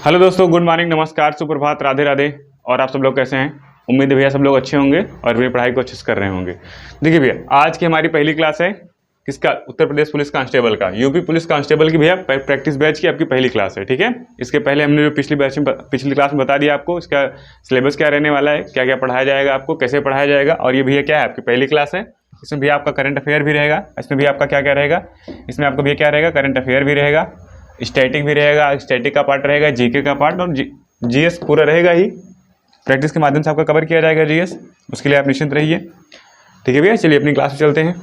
Hello दोस्तों, good morning, नमस्कार, सुप्रभात, राधे राधे। और आप सब लोग कैसे हैं? उम्मीद है भैया सब लोग अच्छे होंगे और अपनी पढ़ाई को अच्छे से कर रहे होंगे। देखिए भैया, आज की हमारी पहली क्लास है किसका? उत्तर प्रदेश पुलिस कांस्टेबल का, यूपी पुलिस कांस्टेबल की भैया प्रैक्टिस बैच की आपकी पहली क्लास है। ठीक है, इसके पहले हमने जो पिछली क्लास में बता दिया आपको इसका सिलेबस क्या रहने वाला है, क्या क्या पढ़ाया जाएगा, आपको कैसे पढ़ाया जाएगा। और ये भैया क्या है, आपकी पहली क्लास है। इसमें भी आपका करंट अफेयर भी रहेगा, इसमें भी आपका क्या क्या रहेगा, इसमें आपका भैया क्या रहेगा, करंट अफेयर भी रहेगा, स्टैटिक भी रहेगा, स्टैटिक का पार्ट रहेगा, जीके का पार्ट और जीएस पूरा रहेगा ही। प्रैक्टिस के माध्यम से आपका कवर किया जाएगा जीएस, उसके लिए आप निश्चिंत रहिए। ठीक है भैया, चलिए अपनी क्लास में चलते हैं।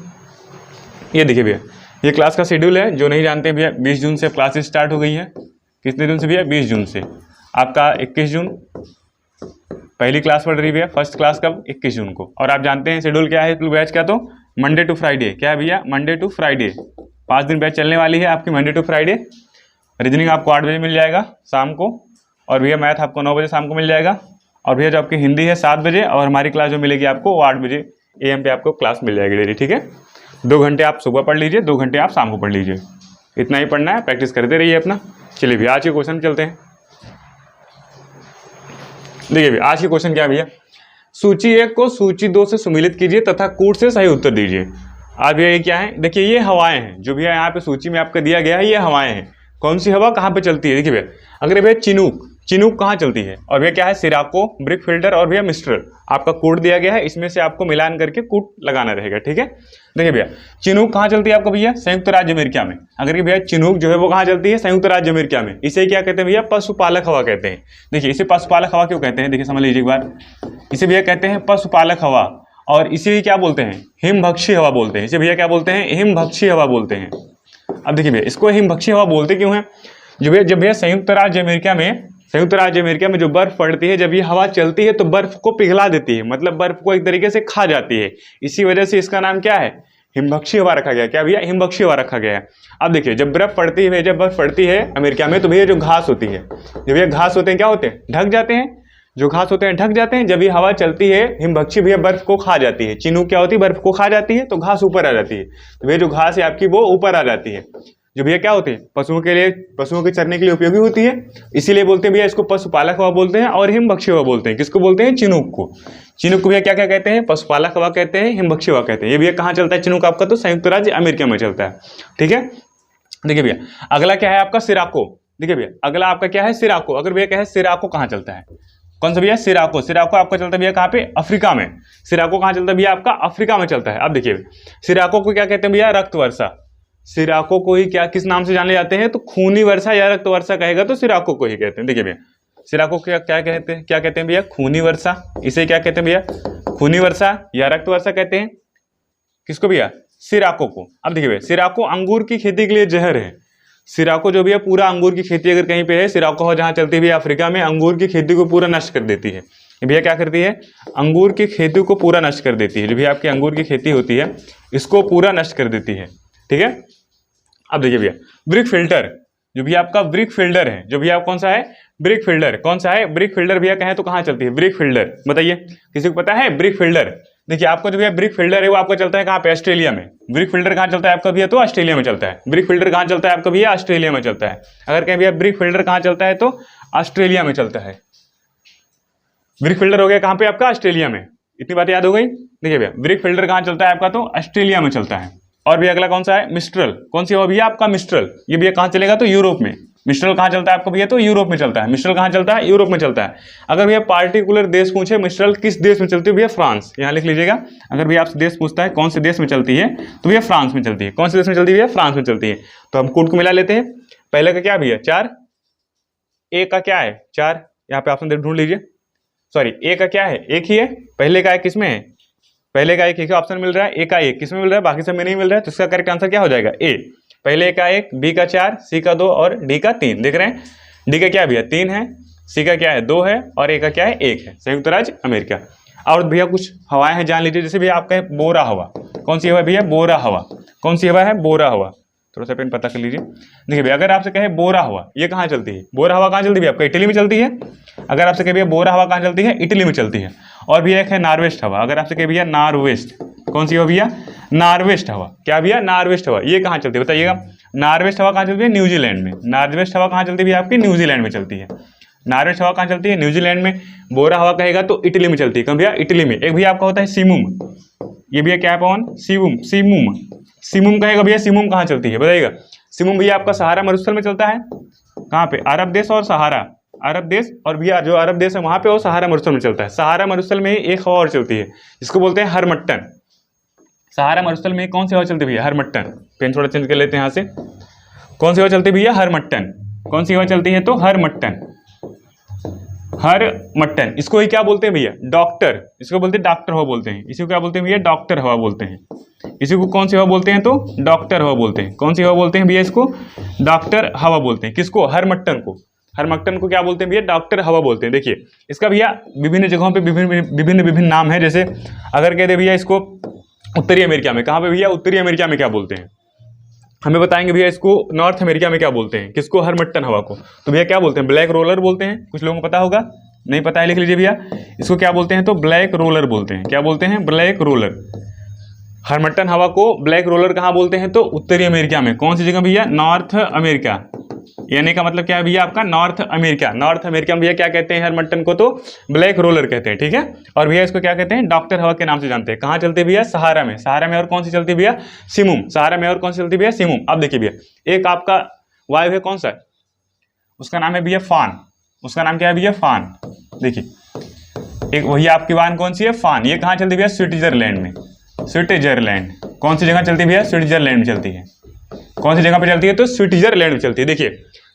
ये देखिए भैया, ये क्लास का शेड्यूल है। जो नहीं जानते भैया, 20 जून से क्लासेस स्टार्ट हो गई हैं। कितने दिन से भैया? 20 जून से। आपका 21 जून पहली क्लास पढ़ रही भैया, फर्स्ट क्लास कब? 21 जून को। और आप जानते हैं शेड्यूल क्या है बैच का, तो मंडे टू फ्राइडे। क्या है भैया? मंडे टू फ्राइडे 5 दिन बैच चलने वाली है आपकी, मंडे टू फ्राइडे। रीजनिंग आपको 8 बजे मिल जाएगा शाम को, और भैया मैथ आपको 9 बजे शाम को मिल जाएगा। और भैया जो आपकी हिंदी है 7 बजे, और हमारी क्लास जो मिलेगी आपको वो 8 बजे AM पे आपको क्लास मिल जाएगी डेली। ठीक है, 2 घंटे आप सुबह पढ़ लीजिए, 2 घंटे आप शाम को पढ़ लीजिए। इतना ही पढ़ना है, प्रैक्टिस करते रहिए अपना। चलिए भैया, आज के क्वेश्चन चलते हैं। देखिए भैया, आज के क्वेश्चन क्या है भैया? सूची 1 को सूची 2 से सुमिलित कीजिए तथा कूट से सही उत्तर दीजिए। आज भैया ये क्या है? देखिए, ये हवाएं हैं जो भैया यहाँ पे सूची में आपको दिया गया है। ये हवाएं हैं। कौन सी हवा कहाँ पे चलती है? देखिए भैया, अगर भैया चिनूक कहाँ चलती है, और भैया क्या है? सिराको, ब्रिक फिल्टर और भैया मिस्ट्रल। आपका कोड दिया गया है, इसमें से आपको मिलान करके कूट लगाना रहेगा। ठीक है, देखिए भैया, चिनूक कहाँ चलती है आपको भैया? संयुक्त राज्य अमेरिका में। अगर कि भैया चिनूक जो है वो कहाँ चलती है? संयुक्त राज्य अमेरिका में। इसे क्या कहते हैं भैया? पशुपालक हवा कहते हैं। देखिए, इसे पशुपालक हवा क्यों कहते हैं? देखिए समझ लीजिए एक बार। इसे भैया कहते हैं पशुपालक हवा, और इसे क्या बोलते हैं? हिमभक्षी हवा बोलते हैं। इसे भैया क्या बोलते हैं? हिमभक्षी हवा बोलते हैं। अब देखिए भैया, इसको हिमभक्षी हवा बोलते क्यों है? जब भैया संयुक्त राज्य अमेरिका में जो बर्फ पड़ती है, जब ये हवा चलती है तो बर्फ को पिघला देती है, मतलब बर्फ को एक तरीके से खा जाती है। इसी वजह से इसका नाम क्या है? हिमभक्षी हवा रखा गया। क्या भैया? हिमभक्षी हवा रखा गया है। अब देखिए, जब बर्फ पड़ती है अमेरिका में, तो भैया जो घास होती है, जब ये घास होते हैं क्या होते हैं? ढक जाते हैं। जो घास होते हैं ढक जाते हैं। जब ये हवा चलती है हिमभक्षी भैया बर्फ को खा जाती है। चिनूक क्या होती है? बर्फ को खा जाती है, तो घास ऊपर आ जाती है। तो भैया जो घास है आपकी वो ऊपर आ जाती है, जो भैया क्या होती है? पशुओं के चरने के लिए उपयोगी होती है। इसीलिए बोलते हैं भैया इसको पशुपालक हवा बोलते हैं और हिमभक्षी हवा बोलते हैं। किसको बोलते हैं? चिनूक को। चिनूक को भैया क्या क्या कहते हैं? पशुपालक हवा कहते हैं, हिमभक्षी हवा कहते हैं। ये भैया कहाँ चलता है चिनूक आपका? तो संयुक्त राज्य अमेरिका में चलता है। ठीक है, देखिए भैया, अगला क्या है आपका? सिराको। देखिए भैया, अगला आपका क्या है? सिराको। अगर भैया क्या है? सिराको कहाँ चलता है? कौन सा भैया? सिराको। सिराको आपका चलता है भैया कहाँ पे? अफ्रीका में। सिराको कहाँ चलता है भैया? आपका अफ्रीका में चलता है। अब देखिए, सिराको को क्या कहते हैं भैया? रक्त वर्षा। सिराको को ही क्या किस नाम से जाने जाते हैं? तो खूनी वर्षा या रक्त वर्षा कहेगा तो सिराको को ही कहते हैं। देखिए भैया, सिराको क्या कहते हैं भैया? खूनी वर्षा। इसे क्या कहते हैं भैया? खूनी वर्षा या रक्त वर्षा कहते हैं। किसको भैया? सिराको को। अब देखिए भैया, सिराको अंगूर की खेती के लिए जहर है। सिराको जो भैया पूरा अंगूर की खेती अगर कहीं पे है, सिराको हवा जहाँ चलती है भैया अफ्रीका में, अंगूर की खेती को पूरा नष्ट कर देती है। भैया क्या करती है? अंगूर की खेती को पूरा नष्ट कर देती है। जो भी आपकी अंगूर की खेती होती है इसको पूरा नष्ट कर देती है। ठीक है, अब देखिए भैया, ब्रिक फिल्टर जो भी आपका ब्रिक फिल्टर है, जो भी आप कौन सा है? Brick filter. कौन सा है? ब्रिक फिल्टर भैया कहें तो कहाँ चलती है? ब्रिक फिल्टर बताइए, किसी को पता है? Brick filter. देखिए, आपका जो भैया ब्रिक फिल्टर है वो आपका चलता है कहाँ पे? ऑस्ट्रेलिया में। ब्रिक फिल्टर कहाँ चलता है आपका भैया? तो ऑस्ट्रेलिया में चलता है। ब्रिक फिल्टर कहाँ चलता है आपका भैया? ऑस्ट्रेलिया में चलता है। अगर कहें भैया ब्रिक फिल्टर कहाँ चलता है तो ऑस्ट्रेलिया में चलता है। ब्रिक फिल्टर हो गया कहाँ पे आपका? ऑस्ट्रेलिया में। इतनी बात याद हो गई। देखिए भैया, ब्रिक फिल्टर कहाँ चलता है आपका? तो ऑस्ट्रेलिया में चलता है। और भी अगला कौन सा है? मिस्ट्रल। कौन सी हवा भैया? आपका मिस्ट्रल। ये भैया कहाँ चलेगा? तो यूरोप में। मिस्ट्रल कहाँ चलता है आपको भैया? तो यूरोप में चलता है। मिस्ट्रल कहाँ चलता है? यूरोप में चलता है। अगर भैया पार्टिकुलर देश पूछे मिस्ट्रल किस देश में चलती है भैया? फ्रांस। यहाँ लिख लीजिएगा। अगर भैया आपसे देश पूछता है कौन से देश में चलती है, तो भैया फ्रांस में चलती है। कौन से देश में चलती है भैया? फ्रांस में चलती है। तो हम कोड को मिला लेते हैं। पहले का क्या भैया? 4। ए का क्या है? 4। यहाँ पे ऑप्शन ढूंढ लीजिए। सॉरी, ए का क्या है? 1 ही है। पहले का 1 किसमें है? पहले का 1 ऑप्शन मिल रहा है। ए का 1 किसमें मिल रहा है? बाकी सब में नहीं मिल रहा है। तो इसका करेक्ट आंसर क्या हो जाएगा? ए। पहले का 1, बी का 4, सी का 2 और डी का 3। देख रहे हैं, डी का क्या भैया? 3 है, सी का क्या है? 2 है, और ए का क्या है? 1 है। संयुक्त राज्य अमेरिका। और भैया कुछ हवाएं हैं जान लीजिए। जैसे भैया आपका है बोरा हवा। कौन सी हवा भैया? बोरा हवा। कौन सी हवा है? बोरा हवा। थोड़ा सा पेन पता कर लीजिए। देखिए भैया, अगर आपसे कहे बोरा हवा, ये कहाँ चलती है? बोरा हवा कहाँ चलती है? आपका इटली में चलती है। अगर आपसे कहे भैया बोरा हवा कहाँ चलती है? इटली में चलती है। और भैया एक है नॉर्वेस्ट हवा। अगर आपसे कहे भैया नॉर्वेस्ट, कौन सी हवा भैया? नॉर्वेस्ट हवा। क्या भैया? नॉर्वेस्ट हवा। ये कहाँ चलती है बताइएगा? नॉर्थ वेस्ट हवा कहाँ चलती है? न्यूजीलैंड में। नॉर्थ वेस्ट हवा कहाँ चलती है आपकी? न्यूजीलैंड में चलती है। नॉर्थ वेस्ट हवा कहाँ चलती है? न्यूजीलैंड में। बोरा हवा कहेगा तो इटली में चलती है। कौन भैया? इटली में। एक भैया आपका होता है सीमुम, ये भैया क्या है पवन? सीमुम। सीमुम सीमुम कहेगा भैया, सीमुम कहाँ चलती है बताइएगा? सीमुम भैया आपका सहारा मरुस्थल में चलता है। कहाँ पे? अरब देश और सहारा, अरब देश और भैया जो अरब देश है वहां पे वो सहारा मरुस्थल में चलता है। सहारा मरुस्थल में एक हवा और चलती है जिसको बोलते हैं हरमट्टन। सहारा मरुस्थल में कौन सी हवा चलती है भैया? हरमट्टन। पेन थोड़ा चेंज कर लेते हैं यहाँ से। कौन सी हवा चलती है भैया? हरमट्टन। कौन सी हवा चलती है? तो हरमट्टन। हरमट्टन। इसको ही क्या बोलते हैं भैया? डॉक्टर। इसको बोलते हैं डॉक्टर हवा बोलते हैं। इसी को क्या बोलते हैं भैया? डॉक्टर हवा बोलते हैं। इसी को कौन सी हवा बोलते हैं? तो डॉक्टर हवा बोलते हैं। कौन सी हवा बोलते हैं भैया? इसको डॉक्टर हवा बोलते हैं। किसको? हरमट्टन को। हरमट्टन को क्या बोलते हैं भैया? डॉक्टर हवा बोलते हैं। देखिए इसका भैया विभिन्न जगहों पे विभिन्न नाम है। जैसे अगर कहते भैया इसको उत्तरी अमेरिका में, कहाँ पे भैया? उत्तरी अमेरिका में क्या बोलते हैं? हमें बताएंगे भैया इसको नॉर्थ अमेरिका में क्या बोलते हैं? किसको? हरमट्टन हवा को। तो भैया क्या बोलते हैं? ब्लैक रोलर बोलते हैं। कुछ लोगों को पता होगा, नहीं पता है लिख लीजिए भैया। इसको क्या बोलते हैं? तो ब्लैक रोलर बोलते हैं। क्या बोलते हैं? Black roller. हरमट्टन हवा को ब्लैक रोलर कहाँ बोलते हैं? तो उत्तरी अमेरिका में। कौन सी जगह भैया? North America. यानी का मतलब क्या है भैया आपका? North America. नॉर्थ अमेरिका में भैया क्या कहते हैं हरमट्टन को? तो ब्लैक रोलर कहते हैं। ठीक है। और भैया इसको क्या कहते हैं? डॉक्टर हवा के नाम से जानते हैं। कहाँ चलते हैं भैया? सहारा में। सहारा में और कौन सी चलती है भैया? सीमुम। सहारा में और कौन सी चलती है भैया? सीमुम। अब देखिए भैया एक आपका वायु है, कौन सा है? उसका नाम है भैया फान। उसका नाम क्या है भैया? फान। देखिए एक वही आपकी वाहन कौन सी है? फान। ये कहाँ चलती है भैया? स्विट्जरलैंड में। स्विट्जरलैंड। कौन सी जगह चलती है भैया? स्विट्जरलैंड में चलती है। कौन सी जगह पे चलती है? तो स्विट्जरलैंड में चलती है। देखिए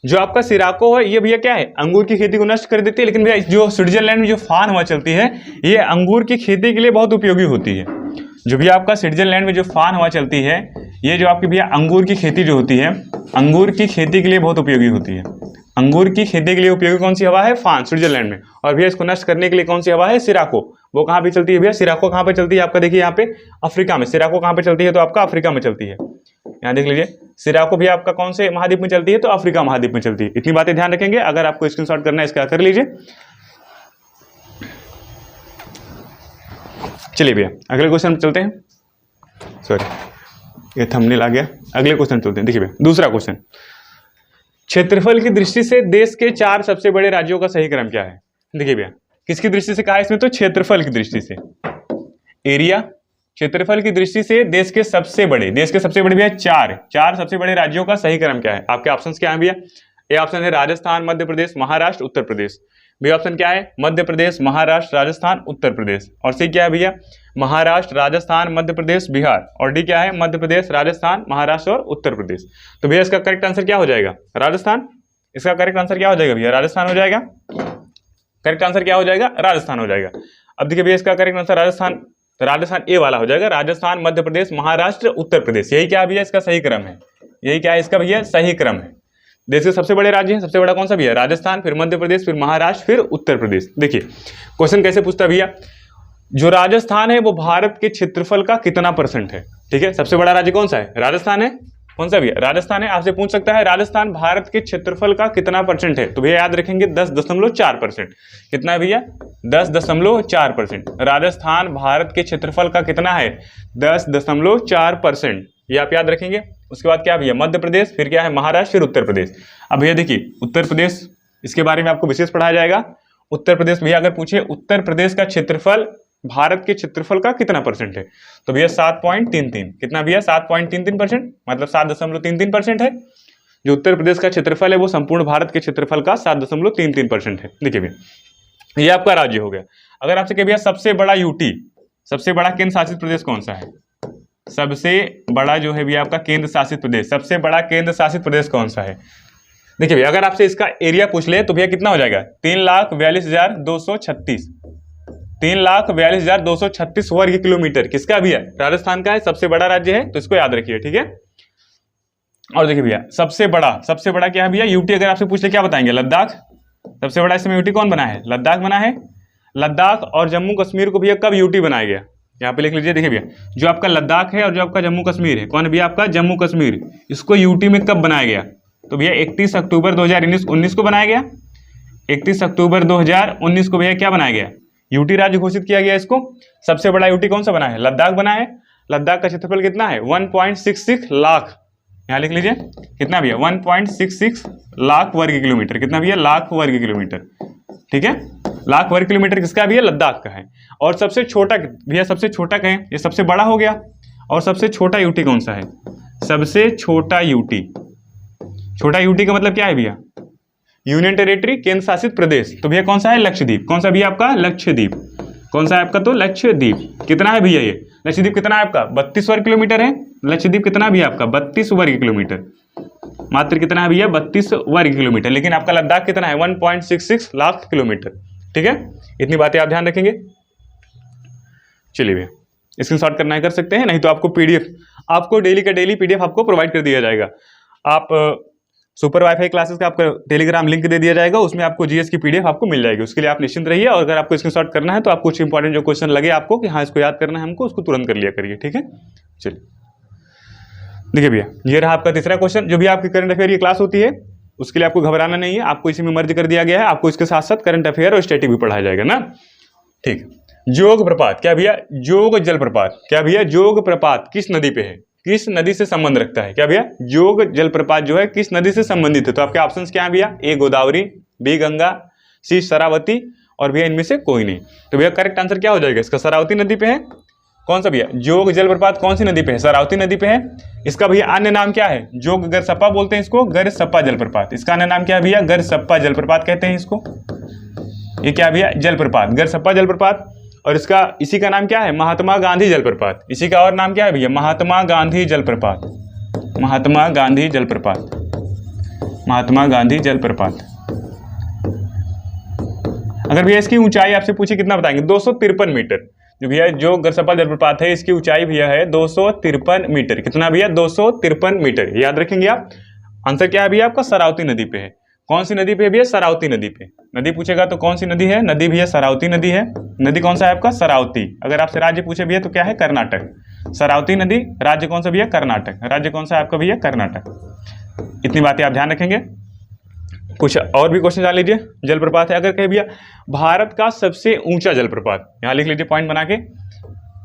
जो आपका सिराको है ये भैया क्या है? अंगूर की खेती को नष्ट कर देती है। लेकिन भैया जो स्विट्जरलैंड में जो फान हवा चलती है ये अंगूर की खेती के लिए बहुत उपयोगी होती है। जो भी आपका स्विट्जरलैंड में जो फान हवा चलती है ये जो आपकी भैया अंगूर की खेती जो होती है, अंगूर की खेती के लिए बहुत उपयोगी होती है। अंगूर की खेती के लिए उपयोगी कौन सी हवा है? फान, स्विट्जरलैंड में। और भैया इसको नष्ट करने के लिए कौन सी हवा है? सिराको। वो कहाँ पे चलती है भैया? सिराको कहाँ पे चलती है आपका? देखिए यहाँ पे अफ्रीका में। सिराको कहाँ पे चलती है? तो आपका अफ्रीका में चलती है। यहाँ देख लीजिए सिराको भी आपका कौन से महाद्वीप में चलती है? तो अफ्रीका महाद्वीप में चलती है। इतनी बातें ध्यान रखेंगे। अगर आपको स्क्रीनशॉट करना है इसका कर लीजिए। चलिए भैया अगले क्वेश्चन चलते हैं। सॉरी ये थंबनेल आ गया। अगले क्वेश्चन चलते हैं। देखिए भैया दूसरा क्वेश्चन, क्षेत्रफल की दृष्टि से देश के 4 सबसे बड़े राज्यों का सही क्रम क्या है? देखिए भैया किसकी दृष्टि से कहा है इसमें? तो क्षेत्रफल की दृष्टि से। एरिया, क्षेत्रफल की दृष्टि से देश के सबसे बड़े भैया 4 सबसे बड़े राज्यों का सही क्रम क्या है? आपके ऑप्शंस क्या है भैया? ए ऑप्शन है राजस्थान, मध्य प्रदेश, महाराष्ट्र, उत्तर प्रदेश। बी ऑप्शन क्या है? मध्य प्रदेश, महाराष्ट्र, राजस्थान, उत्तर प्रदेश। और सी क्या है भैया? महाराष्ट्र, राजस्थान, मध्य प्रदेश, बिहार। और डी क्या है? मध्य प्रदेश, राजस्थान, महाराष्ट्र और उत्तर प्रदेश। तो भैया इसका करेक्ट आंसर क्या हो जाएगा? राजस्थान। इसका करेक्ट आंसर क्या हो जाएगा भैया? राजस्थान हो जाएगा। करेक्ट आंसर क्या हो जाएगा? राजस्थान हो जाएगा। अब देखिए भैया इसका करेक्ट आंसर राजस्थान ए वाला हो जाएगा। राजस्थान, मध्य प्रदेश, महाराष्ट्र, उत्तर प्रदेश। यही क्या भैया इसका सही क्रम है? यही क्या है इसका भैया? सही क्रम है। देश के सबसे बड़े राज्य है, सबसे बड़ा कौन सा भैया? राजस्थान, फिर मध्य प्रदेश, फिर महाराष्ट्र, फिर उत्तर प्रदेश। देखिए क्वेश्चन कैसे पूछता है भैया? जो राजस्थान है वो भारत के क्षेत्रफल का कितना % है? ठीक है। सबसे बड़ा राज्य कौन सा है? राजस्थान है। कौन सा भैया? राजस्थान है। आपसे पूछ सकता है राजस्थान भारत के क्षेत्रफल का कितना % है? तो भैया याद रखेंगे 10.4%। कितना है भैया? 10.4%। राजस्थान भारत के क्षेत्रफल का कितना है? 10.4%। ये आप याद रखेंगे। उसके बाद क्या भैया? मध्य प्रदेश, फिर क्या है? महाराष्ट्र, फिर उत्तर प्रदेश। अब भैया देखिए उत्तर प्रदेश, इसके बारे में आपको विशेष पढ़ाया जाएगा। उत्तर प्रदेश भैया अगर पूछे उत्तर प्रदेश का क्षेत्रफल भारत के क्षेत्रफल का कितना % है? तो भैया 7.33। कितना भैया? 7.33%, मतलब 7.33% है। जो उत्तर प्रदेश का क्षेत्रफल है वो संपूर्ण भारत के क्षेत्रफल का 7.33% है। देखिए भैया ये आपका राज्य हो गया। अगर आपसे कहे भैया सबसे बड़ा यूटी, सबसे बड़ा केंद्र शासित प्रदेश कौन सा है? सबसे बड़ा जो है भैया आपका केंद्र शासित प्रदेश, सबसे बड़ा केंद्र शासित प्रदेश कौन सा है? देखिए भैया अगर आपसे इसका एरिया पूछ ले तो भैया कितना हो जाएगा? 3,42,236। 3,42,236 वर्ग किलोमीटर। किसका भैया? राजस्थान का है। सबसे बड़ा राज्य है तो इसको याद रखिए। ठीक है। और देखिए भैया सबसे बड़ा क्या है भैया? यूटी। अगर आपसे पूछ ले क्या बताएंगे? लद्दाख। सबसे बड़ा इसमें यूटी कौन बना है? लद्दाख बना है। लद्दाख और जम्मू कश्मीर को भैया कब यूटी बनाया गया? यहाँ पे लिख लीजिए। देखिए भैया जो आपका लद्दाख है और जो आपका जम्मू कश्मीर है, कौन है भैया? आपका जम्मू कश्मीर। इसको यूटी में कब बनाया गया? तो भैया 31 अक्टूबर 2019 को बनाया गया। 31 अक्टूबर 2019 को भैया क्या बनाया गया? यूटी राज्य घोषित किया गया इसको। सबसे बड़ा यूटी कौन सा बना है? लद्दाख बना है। लद्दाख का क्षेत्रफल कितना है? 1.66 लाख। यहाँ लिख लीजिए कितना भैया 1.66 लाख वर्ग किलोमीटर। कितना भैया? लाख वर्ग किलोमीटर। ठीक है, लाख वर्ग किलोमीटर किसका भैया? लद्दाख का है। और सबसे छोटा भैया, सबसे छोटा कहें, ये सबसे बड़ा हो गया। और सबसे छोटा यूटी कौन सा है? सबसे छोटा यूटी, छोटा यूटी का मतलब क्या है भैया? यूनियन टेरिटरी, केंद्र शासित प्रदेश। तो भैया कौन सा है? लक्षद्वीप। कौन सा भैया आपका? लक्षद्वीप। कौन सा है आपका? तो लक्षद्वीप। कितना है भैया ये? लक्षद्वीप कितना है आपका? 32 वर्ग किलोमीटर है। लक्षद्वीप कितना भैया आपका? 32 वर्ग किलोमीटर। मात्र कितना है भैया? 32 वर्ग किलोमीटर। लेकिन आपका लद्दाख कितना है? 1.66 लाख किलोमीटर। ठीक है, इतनी बातें आप ध्यान रखेंगे। चलिए भैया, स्क्रीनशॉट करना है कर सकते हैं, नहीं तो आपको पीडीएफ, आपको डेली का डेली पीडीएफ आपको प्रोवाइड कर दिया जाएगा। आप सुपर वाईफाई क्लासेस का आपका टेलीग्राम लिंक दे दिया जाएगा, उसमें आपको जीएस की पीडीएफ आपको मिल जाएगी। उसके लिए आप निश्चिंत रहिए। और अगर आपको स्क्रीनशॉट करना है तो आप कुछ इंपॉर्टेंट जो क्वेश्चन लगे आपको कि हाँ इसको याद करना है हमको, उसको तुरंत कर लिया करिए। ठीक है, चलिए देखिए भैया, ये रहा आपका तीसरा क्वेश्चन। जो भी आपकी करंट अफेयर की क्लास होती है उसके लिए आपको घबराना नहीं है, आपको इसी में मर्ज कर दिया गया है। आपको इसके साथ साथ करंट अफेयर और स्टैटिक भी पढ़ाया जाएगा ना। ठीक, जोग प्रपात क्या भैया? जोग जलप्रपात क्या भैया? जोग प्रपात किस नदी पे है? किस नदी से संबंध रखता है? क्या भैया? जोग जलप्रपात जो है किस नदी से संबंधित है? तो आपके ऑप्शंस क्या है भैया? ए गोदावरी, बी गंगा, सी शरावती, और भैया इनमें से कोई नहीं। तो भैया करेक्ट आंसर क्या हो जाएगा इसका? शरावती नदी पे है। कौन सा भैया? जोग जलप्रपात कौन सी नदी पे है? शरावती नदी पे है। इसका भैया अन्य नाम क्या है? जोग गरसप्पा बोलते हैं इसको, गरसप्पा जलप्रपात। इसका अन्य नाम क्या है भैया? गरसप्पा जलप्रपात कहते हैं इसको। ये क्या भैया? जलप्रपात, गरसप्पा जलप्रपात। और इसका इसी का नाम क्या है? महात्मा गांधी जलप्रपात। इसी का और नाम क्या है भैया? महात्मा गांधी जलप्रपात। महात्मा गांधी जलप्रपात, महात्मा गांधी जलप्रपात। अगर भैया इसकी ऊंचाई आपसे पूछे कितना बताएंगे? 253 मीटर। जो भैया जो गरसप्पा जलप्रपात है इसकी ऊंचाई भैया है 253 मीटर। कितना भैया? 253 मीटर। याद रखेंगे आप। आंसर क्या है भैया आपका? शरावती नदी पे है। कौन सी नदी पे है भैया? शरावती नदी पे। नदी पूछेगा तो कौन सी नदी है? नदी भैया शरावती नदी है। नदी कौन सा है आपका? शरावती। अगर आपसे राज्य पूछे भैया तो क्या है? कर्नाटक। शरावती नदी। राज्य कौन सा भैया? कर्नाटक। राज्य कौन सा है आपका भैया? कर्नाटक। इतनी बातें आप ध्यान रखेंगे। कुछ और भी क्वेश्चन डाल लीजिए। जलप्रपात है, अगर कहे भैया भारत का सबसे ऊंचा जलप्रपात, यहाँ लिख लीजिए पॉइंट बना के।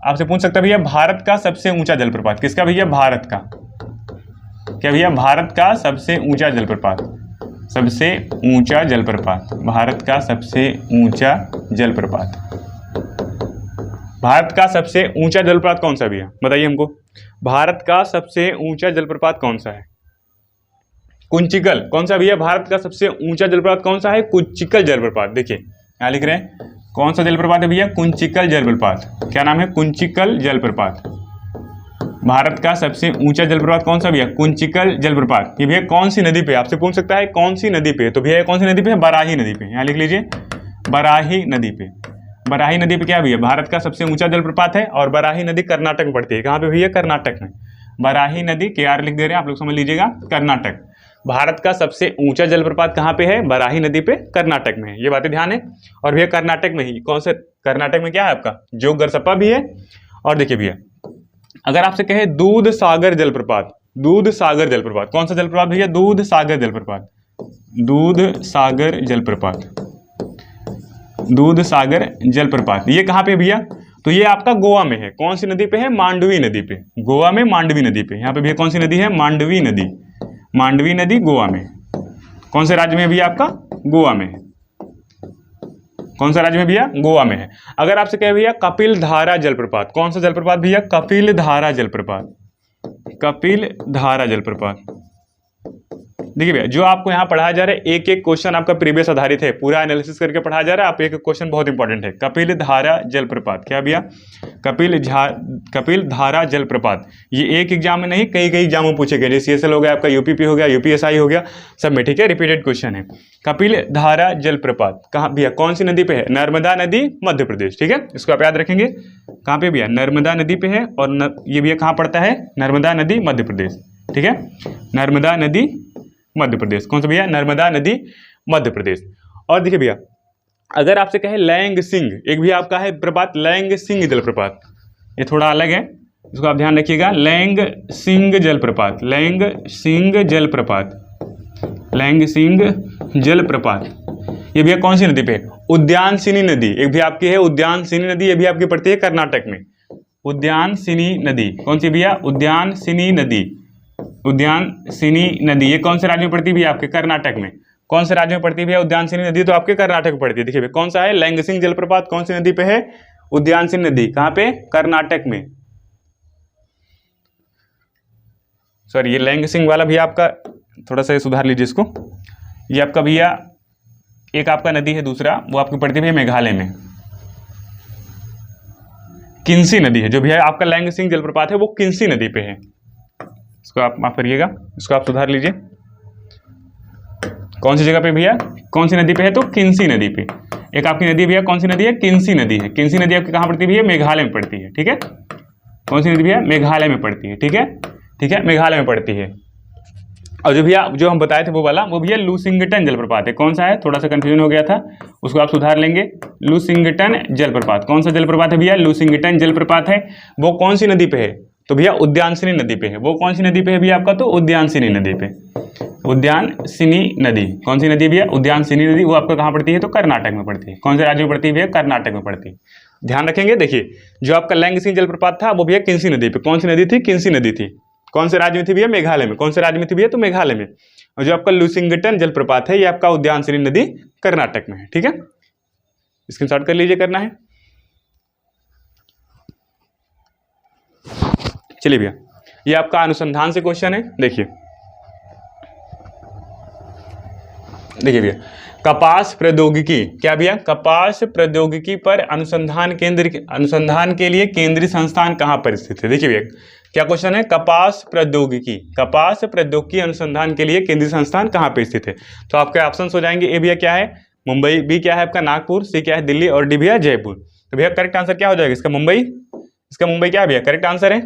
आपसे पूछ सकता है भैया भारत का सबसे ऊंचा जलप्रपात किसका भैया? भारत का। क्या भैया? भारत का सबसे ऊंचा जलप्रपात, सबसे ऊंचा जलप्रपात, भारत का सबसे ऊंचा जलप्रपात। भारत का सबसे ऊंचा जलप्रपात कौन सा भैया? बताइए हमको। भारत का सबसे ऊंचा जलप्रपात कौन सा है? कुंचिकल। कौन सा भैया? भारत का सबसे ऊंचा जलप्रपात कौन सा है? कुंचिकल जलप्रपात। देखिए यहाँ लिख रहे हैं कौन सा जलप्रपात है भैया? कुंचिकल जलप्रपात। क्या नाम है? कुंचिकल जलप्रपात। भारत का सबसे ऊंचा जलप्रपात कौन सा भैया? कुंचिकल जलप्रपात। ये भैया कौन सी नदी पे? आपसे पूछ सकता है कौन सी नदी पे? तो भैया कौन सी नदी पे है? बराही नदी पे। यहाँ लिख लीजिए बराही नदी पे। बराही नदी पे क्या भैया? भारत का सबसे ऊंचा जलप्रपात है। और बराही नदी कर्नाटक में पड़ती है। कहाँ पे भैया? कर्नाटक में। बराही नदी के आर लिख दे रहे हैं आप लोग, समझ लीजिएगा। कर्नाटक। भारत का सबसे ऊंचा जलप्रपात कहाँ पे है? बराही नदी पे, कर्नाटक में है। ये बातें ध्यान है। और भैया कर्नाटक में ही कौन से? कर्नाटक में क्या है आपका? जोग गरसप्पा भी है। और देखिए भैया अगर आपसे कहे दूध सागर जलप्रपात, दूध सागर जलप्रपात कौन सा जलप्रपात भैया? दूध सागर जलप्रपात। दूध सागर जलप्रपात, दूध सागर जलप्रपात। ये कहाँ पे भैया? तो ये आपका गोवा में है। कौन सी नदी पे है? मांडवी नदी पे। गोवा में मांडवी नदी पे। यहाँ पे भैया कौन सी नदी है? मांडवी नदी। मांडवी नदी गोवा में। कौन से राज्य में भैया? आपका गोवा में। कौन सा राज्य में भैया? गोवा में है। अगर आपसे कहे भैया कपिल धारा जलप्रपात, कौन सा जलप्रपात भैया? कपिल धारा जलप्रपात। कपिल धारा जलप्रपात। देखिए भैया जो आपको यहाँ पढ़ाया जा रहा है एक एक क्वेश्चन आपका प्रीवियस आधारित है, पूरा एनालिसिस करके पढ़ाया जा रहा है। आप एक क्वेश्चन बहुत इंपॉर्टेंट है। कपिल धारा जलप्रपात। क्या भैया? कपिल धारा जलप्रपात। ये एक एग्जाम में नहीं, कई एग्जाम में पूछे गए। जैसे CSL हो गया, आपका UPP हो गया, UPSI हो गया, सब में। ठीक है, रिपीटेड क्वेश्चन है। कपिल धारा जलप्रपात कहाँ भैया? कौन सी नदी पे है? नर्मदा नदी, मध्य प्रदेश। ठीक है, इसको आप याद रखेंगे। कहाँ पे भैया? नर्मदा नदी पे है। और ये भैया कहाँ पड़ता है? नर्मदा नदी, मध्य प्रदेश। ठीक है, नर्मदा नदी, मध्य प्रदेश। कौन सा भैया? नर्मदा नदी, मध्य प्रदेश। और देखिए भैया अगर आपसे कहे लैंग सिंह, एक भी आपका है प्रपात लैंग सिंह जलप्रपात, ये थोड़ा अलग है, इसको आप ध्यान रखिएगा। लैंग सिंह जलप्रपात, लैंग सिंह जलप्रपात, लैंग सिंह जलप्रपात। ये भैया कौन सी नदी पे? उद्यानसिनी नदी। एक भी आपकी है उद्यानसिनी नदी, ये भी आपकी पड़ती है कर्नाटक में। उद्यानसिनी नदी कौन सी भैया? उद्यानसिनी नदी। उद्यानसिनी नदी ये कौन से राज्य में पड़ती है भैया? आपके कर्नाटक में। कौन से राज्य में पड़ती है भैया उद्यानसिनी नदी? तो आपके कर्नाटक में पड़ती है। देखिए भैया कौन सा है? लैंगसिंग जलप्रपात कौन सी नदी पे है? उद्यानसिनी नदी। कहाँ पे? कर्नाटक में। सॉरी, ये लैंगसिंग वाला भी आपका थोड़ा सा सुधार लीजिए इसको। ये आपका भैया एक आपका नदी है, दूसरा वो आपकी पड़ती है मेघालय में, किन्सी नदी है। जो भैया आपका लैंगसिंग जलप्रपात है वो किन्सी नदी पे है। इसको आप माफ करिएगा, इसको आप सुधार लीजिए। कौन सी जगह पे भैया? कौन सी नदी पे है? तो किन्सी नदी पे। एक आपकी नदी भैया कौन सी नदी है? किन्सी नदी है। किन्सी नदी आपकी कहाँ पड़ती है भैया? मेघालय में पड़ती है। ठीक है, कौन सी नदी भैया? मेघालय में पड़ती है। ठीक है, ठीक है, मेघालय में पड़ती है। और जो भैया जो हम बताए थे वो वाला, वो भैया लूसिंगटन जलप्रपात है। कौन सा है? थोड़ा सा कंफ्यूजन हो गया था, उसको आप सुधार लेंगे। लूसिंगटन जलप्रपात कौन सा जलप्रपात है भैया? लूसिंगटन जलप्रपात है। वो कौन सी नदी पे है? तो भैया उद्यानसिनी नदी पे है। वो कौन सी नदी पे है भैया आपका? तो उद्यानसिनी नदी पे। उद्यानसिनी नदी कौन सी नदी है भैया? उद्यानसिनी नदी। वो आपका कहाँ पड़ती है? तो कर्नाटक में पड़ती है। कौन से राज्य में पड़ती है भैया? कर्नाटक में पड़ती है। ध्यान रखेंगे। देखिए जो आपका लैंगसिंग जलप्रपात था वो भैया किन्सी नदी पे। कौन सी नदी थी? किन्सी नदी थी। कौन से राज्य में थी भैया? मेघालय में। कौन से राज्य में थी भैया? तो मेघालय में। और जो आपका लूसिंगटन जलप्रपात है ये आपका उद्यानसिनी नदी कर्नाटक में है। ठीक है, स्क्रीनशॉट कर लीजिए, करना है। चलिए भैया ये आपका अनुसंधान से क्वेश्चन है। देखिए भैया कपास प्रौद्योगिकी, क्या भैया? कपास प्रौद्योगिकी पर अनुसंधान के लिए केंद्रीय संस्थान कहाँ पर स्थित है? देखिए भैया क्या क्वेश्चन है? कपास प्रौद्योगिकी अनुसंधान के लिए केंद्रीय संस्थान कहाँ पर स्थित है? तो आपके ऑप्शंस हो जाएंगे। ए भैया क्या है? मुंबई। बी क्या है आपका? नागपुर। सी क्या है? दिल्ली। और डी भैया जयपुर। तो भैया करेक्ट आंसर क्या हो जाएगा इसका? मुंबई। इसका मुंबई क्या है भैया? करेक्ट आंसर है।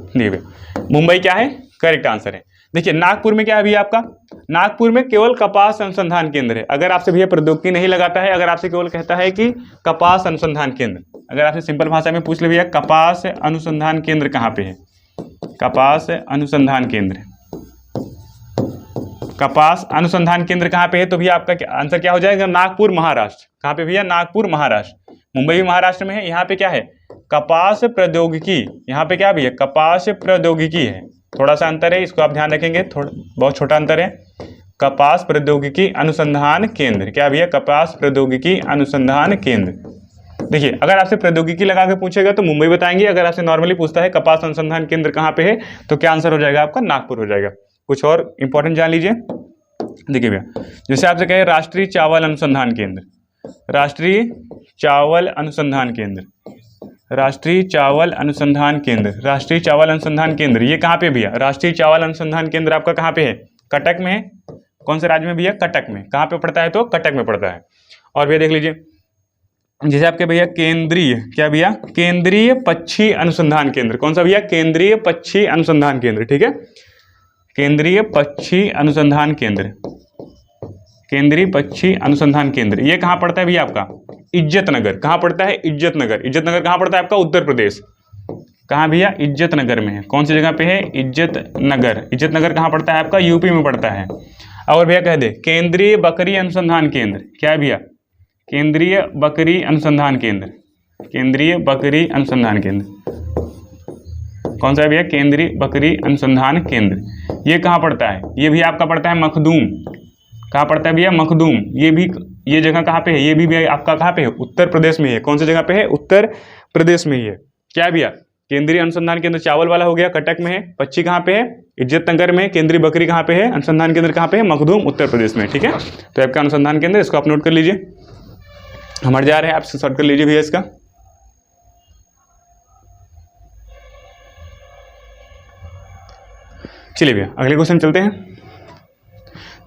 नहीं भैया मुंबई क्या है? करेक्ट आंसर है। देखिए नागपुर में क्या है भैया आपका? नागपुर में केवल कपास अनुसंधान केंद्र है। अगर आपसे भैया प्रौद्योगिकी नहीं लगाता है, अगर आपसे केवल कहता है कि कपास अनुसंधान केंद्र, अगर आपसे सिंपल भाषा में पूछ ले भैया कपास अनुसंधान केंद्र कहाँ पे है? कपास अनुसंधान केंद्र, कपास अनुसंधान केंद्र कहाँ पे है? तो भैया आपका आंसर क्या हो जाएगा? नागपुर महाराष्ट्र। कहाँ पे भैया? नागपुर महाराष्ट्र। मुंबई भी महाराष्ट्र में है। यहाँ पे क्या है? कपास प्रौद्योगिकी। यहाँ पे क्या भैया? कपास प्रौद्योगिकी है। थोड़ा सा अंतर है, इसको आप ध्यान रखेंगे, थोड़ा बहुत छोटा अंतर है। कपास प्रौद्योगिकी अनुसंधान केंद्र, क्या भैया? कपास प्रौद्योगिकी अनुसंधान केंद्र। देखिए अगर आपसे प्रौद्योगिकी लगा के पूछेगा तो मुंबई बताएंगे। अगर आपसे नॉर्मली पूछता है कपास अनुसंधान केंद्र कहाँ पे है, तो क्या आंसर हो जाएगा आपका? नागपुर हो जाएगा। कुछ और इंपॉर्टेंट जान लीजिए। देखिए भैया जैसे आपसे कहे राष्ट्रीय चावल अनुसंधान केंद्र, राष्ट्रीय चावल अनुसंधान केंद्र, राष्ट्रीय चावल अनुसंधान केंद्र, राष्ट्रीय चावल अनुसंधान केंद्र, ये कहाँ पे भैया? राष्ट्रीय चावल अनुसंधान केंद्र आपका कहाँ पे है? कटक में है। कौन से राज्य में भैया? कटक में। कहाँ पे पड़ता है? तो कटक में पड़ता है। और भैया देख लीजिए जैसे आपके भैया केंद्रीय, क्या भैया? केंद्रीय पक्षी अनुसंधान केंद्र। कौन सा भैया? केंद्रीय पक्षी अनुसंधान केंद्र। ठीक है, केंद्रीय पक्षी अनुसंधान केंद्र, केंद्रीय पक्षी अनुसंधान केंद्र, ये कहाँ पड़ता है भैया आपका? इज्जतनगर। कहाँ पड़ता है? इज्जतनगर। इज्जतनगर कहाँ पड़ता है आपका? उत्तर प्रदेश। कहाँ भैया? इज्जतनगर में है। कौन सी जगह पे है? इज्जतनगर। इज्जतनगर कहाँ पड़ता है आपका? यूपी में पड़ता है। और भैया कह दे केंद्रीय बकरी अनुसंधान केंद्र, क्या है भैया? केंद्रीय बकरी अनुसंधान केंद्र, केंद्रीय बकरी अनुसंधान केंद्र, कौन सा है भैया? केंद्रीय बकरी अनुसंधान केंद्र। ये कहाँ पड़ता है? ये भी आपका पड़ता है मखदूम। कहाँ पड़ता है भैया? मखदूम। ये भी, ये जगह कहाँ पे है? ये भी आपका कहाँ पे है? उत्तर प्रदेश में है। कौन सी जगह पे है? उत्तर प्रदेश में ही है। क्या है भैया? केंद्रीय अनुसंधान केंद्र चावल वाला हो गया, कटक में है। पक्षी कहाँ पे है? इज्जतनगर में। केंद्रीय बकरी कहाँ पे है? अनुसंधान केंद्र कहाँ पे है? मखदूम, उत्तर प्रदेश में। ठीक है, तो आपका अनुसंधान केंद्र, इसको आप नोट कर लीजिए। हमारे जा रहे हैं, आप शॉर्ट कर लीजिए भैया इसका। चलिए भैया अगले क्वेश्चन चलते हैं।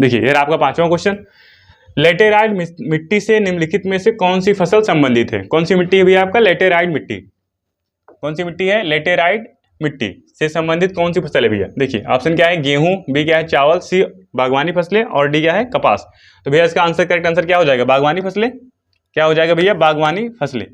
देखिए ये आपका 5वां क्वेश्चन, लेटेराइट मिट्टी से निम्नलिखित में से कौन सी फसल संबंधित है? कौन सी मिट्टी है भैया आपका? लेटेराइट मिट्टी। कौन सी मिट्टी है? लेटेराइट मिट्टी से संबंधित कौन सी फसल है भैया? देखिए ऑप्शन क्या है? गेहूं, बी क्या है? चावल, सी बागवानी फसलें, और डी क्या है? कपास। तो भैया इसका आंसर, करेक्ट आंसर क्या हो जाएगा? बागवानी फसलें। क्या हो जाएगा भैया? बागवानी फसलें।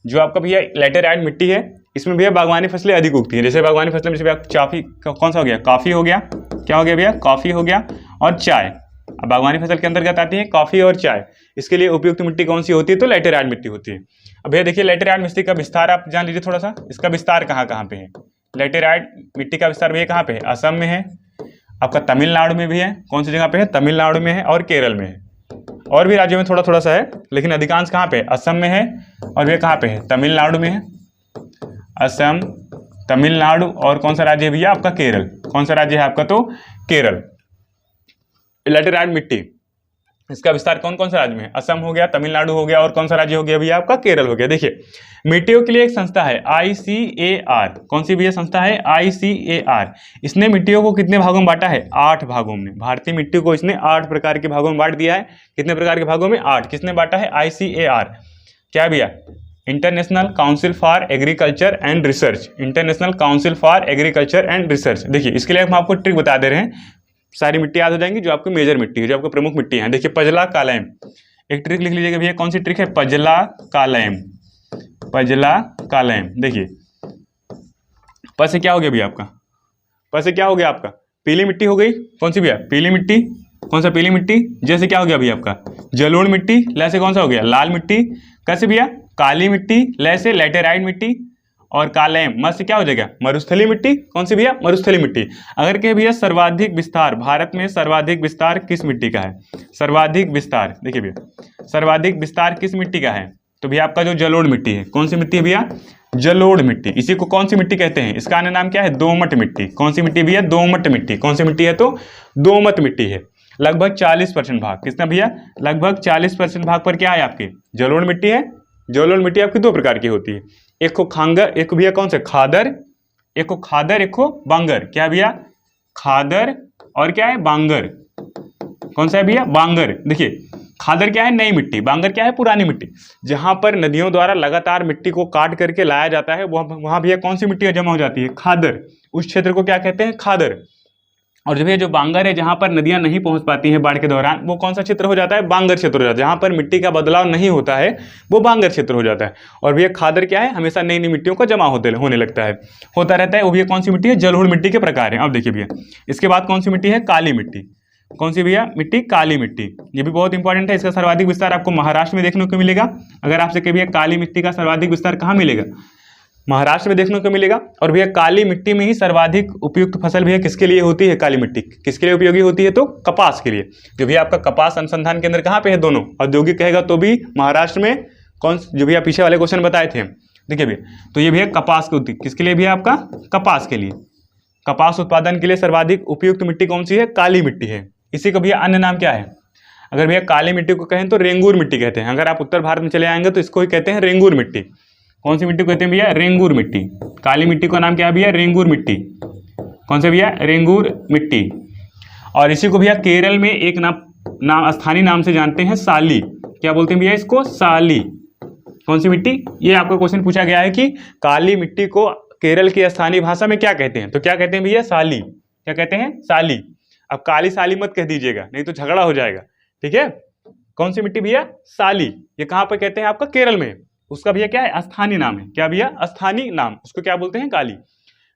जो आपका भैया लेटेराइट मिट्टी है इसमें भैया बागवानी फसलें अधिक उगती हैं। जैसे बागवानी फसलें में भैया चाफी, कौन सा हो गया? कॉफी हो गया। क्या हो गया भैया? कॉफी हो गया, और चाय। अब बागवानी फसल के अंतर्गत आती है कॉफी और चाय। इसके लिए उपयुक्त मिट्टी कौन सी होती है? तो लेटेराइट मिट्टी होती है। अब भैया देखिए लेटेराइट मिट्टी का विस्तार आप जान लीजिए थोड़ा सा, इसका विस्तार कहाँ कहाँ पे है? लेटेराइट मिट्टी का विस्तार भैया कहाँ पे है? असम में है, आपका तमिलनाडु में भी है। कौन सी जगह पे है? तमिलनाडु में है और केरल में है। और भी राज्यों में थोड़ा थोड़ा सा है, लेकिन अधिकांश कहाँ पे? असम में है और ये कहाँ पे है? तमिलनाडु में है। असम, तमिलनाडु और कौन सा राज्य है भैया? आपका केरल। कौन सा राज्य है आपका? तो केरल। लेटेराइट मिट्टी, इसका विस्तार कौन कौन सा राज्य में है? असम हो गया, तमिलनाडु हो गया और कौन सा राज्य हो गया भैया? आपका केरल हो गया। देखिए मिट्टियों के लिए एक संस्था है ICAR। कौन सी भैया संस्था है? ICAR। इसने मिट्टियों को कितने भागों में बांटा है? 8 भागों में। भारतीय मिट्टी को इसने 8 प्रकार के भागों में बांट दिया है। कितने प्रकार के भागों में? 8। किसने बांटा है? ICAR। क्या भैया? International council for agriculture and research. International council for agriculture and research. देखिए इसके लिए हम आपको ट्रिक बता दे रहे हैं, सारी मिट्टी याद हो जाएंगी जो आपकी मेजर मिट्टी है, जो आपको प्रमुख मिट्टी है। देखिए पजला कालैम, एक ट्रिक लिख लीजिएगा भैया। कौन सी ट्रिक है? पजला कालैम। पजला कालैम। देखिए प से क्या हो गया भैया आपका? प से क्या हो गया आपका? पीली मिट्टी हो गई। कौन सी भैया? पीली मिट्टी। कौन सा? पीली मिट्टी। जैसे क्या हो गया भैया आपका? जलोढ़ मिट्टी। ल से कौन सा हो गया? लाल मिट्टी। कैसे भैया? काली मिट्टी। ल से लेटेराइट मिट्टी। और कालैम, म से क्या हो जाएगा? मरुस्थली मिट्टी। कौन सी भैया? मरुस्थली मिट्टी। अगर कहे भैया सर्वाधिक विस्तार, भारत में सर्वाधिक विस्तार किस मिट्टी का है? सर्वाधिक विस्तार, देखिए भैया सर्वाधिक विस्तार किस मिट्टी का है? तो भैया आपका जो जलोढ़ मिट्टी है। कौन सी मिट्टी है भैया? जलोढ़ मिट्टी। इसी को कौन सी मिट्टी कहते हैं? इसका अन्य नाम क्या है? दोमट मिट्टी। कौन सी मिट्टी भैया? दोमट मिट्टी। कौन सी मिट्टी है? तो दोमट मिट्टी है। लगभग 40% भाग किसना भैया? लगभग 40% भाग पर क्या है आपके? जलोढ़ मिट्टी है। जलोढ़ मिट्टी आपकी 2 प्रकार की होती है, एक को खांगर, एक भैया कौन से? खादर। एक को खादर, एक को बांगर। क्या भैया? खादर और क्या है? बांगर। कौन सा है भैया? बांगर। देखिए खादर क्या है? नई मिट्टी। बांगर क्या है? पुरानी मिट्टी। जहां पर नदियों द्वारा लगातार मिट्टी को काट करके लाया जाता है वहां भैया कौन सी मिट्टी जमा हो जाती है? खादर। उस क्षेत्र को क्या कहते हैं? खादर। और जब ये जो बांगर है, जहां पर नदियां नहीं पहुंच पाती हैं बाढ़ के दौरान, वो कौन सा क्षेत्र हो जाता है? बांगर क्षेत्र हो जाता है। जहां पर मिट्टी का बदलाव नहीं होता है वो बांगर क्षेत्र हो जाता है। और भैया खादर क्या है? हमेशा नई नई मिट्टियों का जमा होने लगता है, होता रहता है। वो भैया कौन सी मिट्टी है? जलोढ़ मिट्टी के प्रकार है। अब देखिए भैया इसके बाद कौन सी मिट्टी है? काली मिट्टी। कौन सी भैया? मिट्टी काली मिट्टी। ये भी बहुत इंपॉर्टेंट है। इसका सर्वाधिक विस्तार आपको महाराष्ट्र में देखने को मिलेगा। अगर आपसे कहे भैया काली मिट्टी का सर्वाधिक विस्तार कहाँ मिलेगा? महाराष्ट्र में देखने को मिलेगा। और भैया काली मिट्टी में ही सर्वाधिक उपयुक्त फसल भैया किसके लिए होती है? काली मिट्टी किसके लिए उपयोगी होती है? तो कपास के लिए। जो भैया आपका कपास अनुसंधान केंद्र कहाँ पे है? दोनों। औद्योगिक कहेगा तो भी महाराष्ट्र में। कौन जो भैया पीछे वाले क्वेश्चन बताए थे, देखिए भैया तो ये भैया कपास के किसके लिए भैया? आपका कपास के लिए। कपास उत्पादन के लिए सर्वाधिक उपयुक्त मिट्टी कौन सी है? काली मिट्टी है। इसी को भैया अन्य नाम क्या है? अगर भैया काली मिट्टी को कहें तो रेंगूर मिट्टी कहते हैं। अगर आप उत्तर भारत में चले आएंगे तो इसको ही कहते हैं रेंगूर मिट्टी। कौन सी मिट्टी को कहते हैं भैया? रेंगूर मिट्टी। काली मिट्टी का नाम क्या है भैया? रेंगूर मिट्टी। कौन से भैया? रेंगूर मिट्टी। और इसी को भैया केरल में एक नाम स्थानीय नाम से जानते हैं, साली। क्या बोलते हैं भैया इसको? साली। कौन सी मिट्टी? ये आपका क्वेश्चन पूछा गया है कि काली मिट्टी को केरल की स्थानीय भाषा में क्या कहते हैं? तो क्या कहते हैं भैया? साली। क्या कहते हैं? साली। अब काली साली मत कह दीजिएगा, नहीं तो झगड़ा हो जाएगा, ठीक है। कौन सी मिट्टी भैया? साली। ये कहां पर कहते हैं? आपका केरल में। उसका भैया क्या है? स्थानीय नाम है। क्या भैया? स्थानीय नाम। उसको क्या बोलते हैं? काली।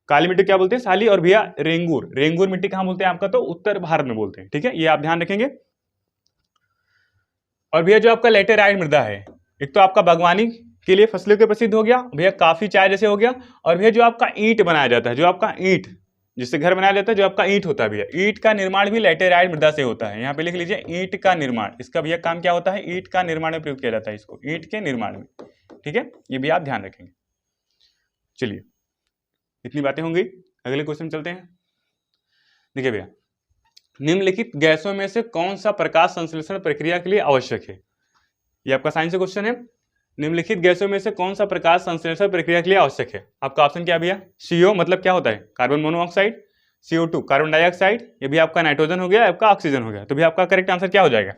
काली मिट्टी क्या बोलते हैं? साली। और भैया रेंगूर, रेंगूर मिट्टी कहां बोलते हैं आपका? तो उत्तर भारत में बोलते हैं, ठीक है, ये आप ध्यान रखेंगे। और भैया जो आपका लेटेराइट मृदा है, एक तो आपका बागवानी के लिए फसलों के प्रसिद्ध हो गया भैया, काफी चाय जैसे हो गया। और भैया जो आपका ईंट बनाया जाता है, जो आपका ईंट जिससे घर बनाया जाता है, जो आपका ईंट होता है भैया, ईंट का निर्माण भी लेटेराइट मृदा से होता है। यहाँ पे लिख लीजिए ईंट का निर्माण। इसका भैया काम क्या होता है? ईंट का निर्माण में प्रयोग किया जाता है, इसको ईंट के निर्माण में, ठीक है, ये भी आप ध्यान रखेंगे। चलिए इतनी बातें होंगी, अगले क्वेश्चन चलते हैं। देखिए भैया, निम्नलिखित गैसों में से कौन सा प्रकाश संश्लेषण प्रक्रिया के लिए आवश्यक है? ये आपका साइंस का क्वेश्चन है। निम्नलिखित गैसों में से कौन सा प्रकाश संश्लेषण प्रक्रिया के लिए आवश्यक है? आपका ऑप्शन क्या भैया? CO मतलब क्या होता है? Carbon monoxide. CO2 carbon dioxide. ये भी आपका नाइट्रोजन हो गया, आपका ऑक्सीजन हो गया। तो भी आपका करेक्ट आंसर क्या हो जाएगा?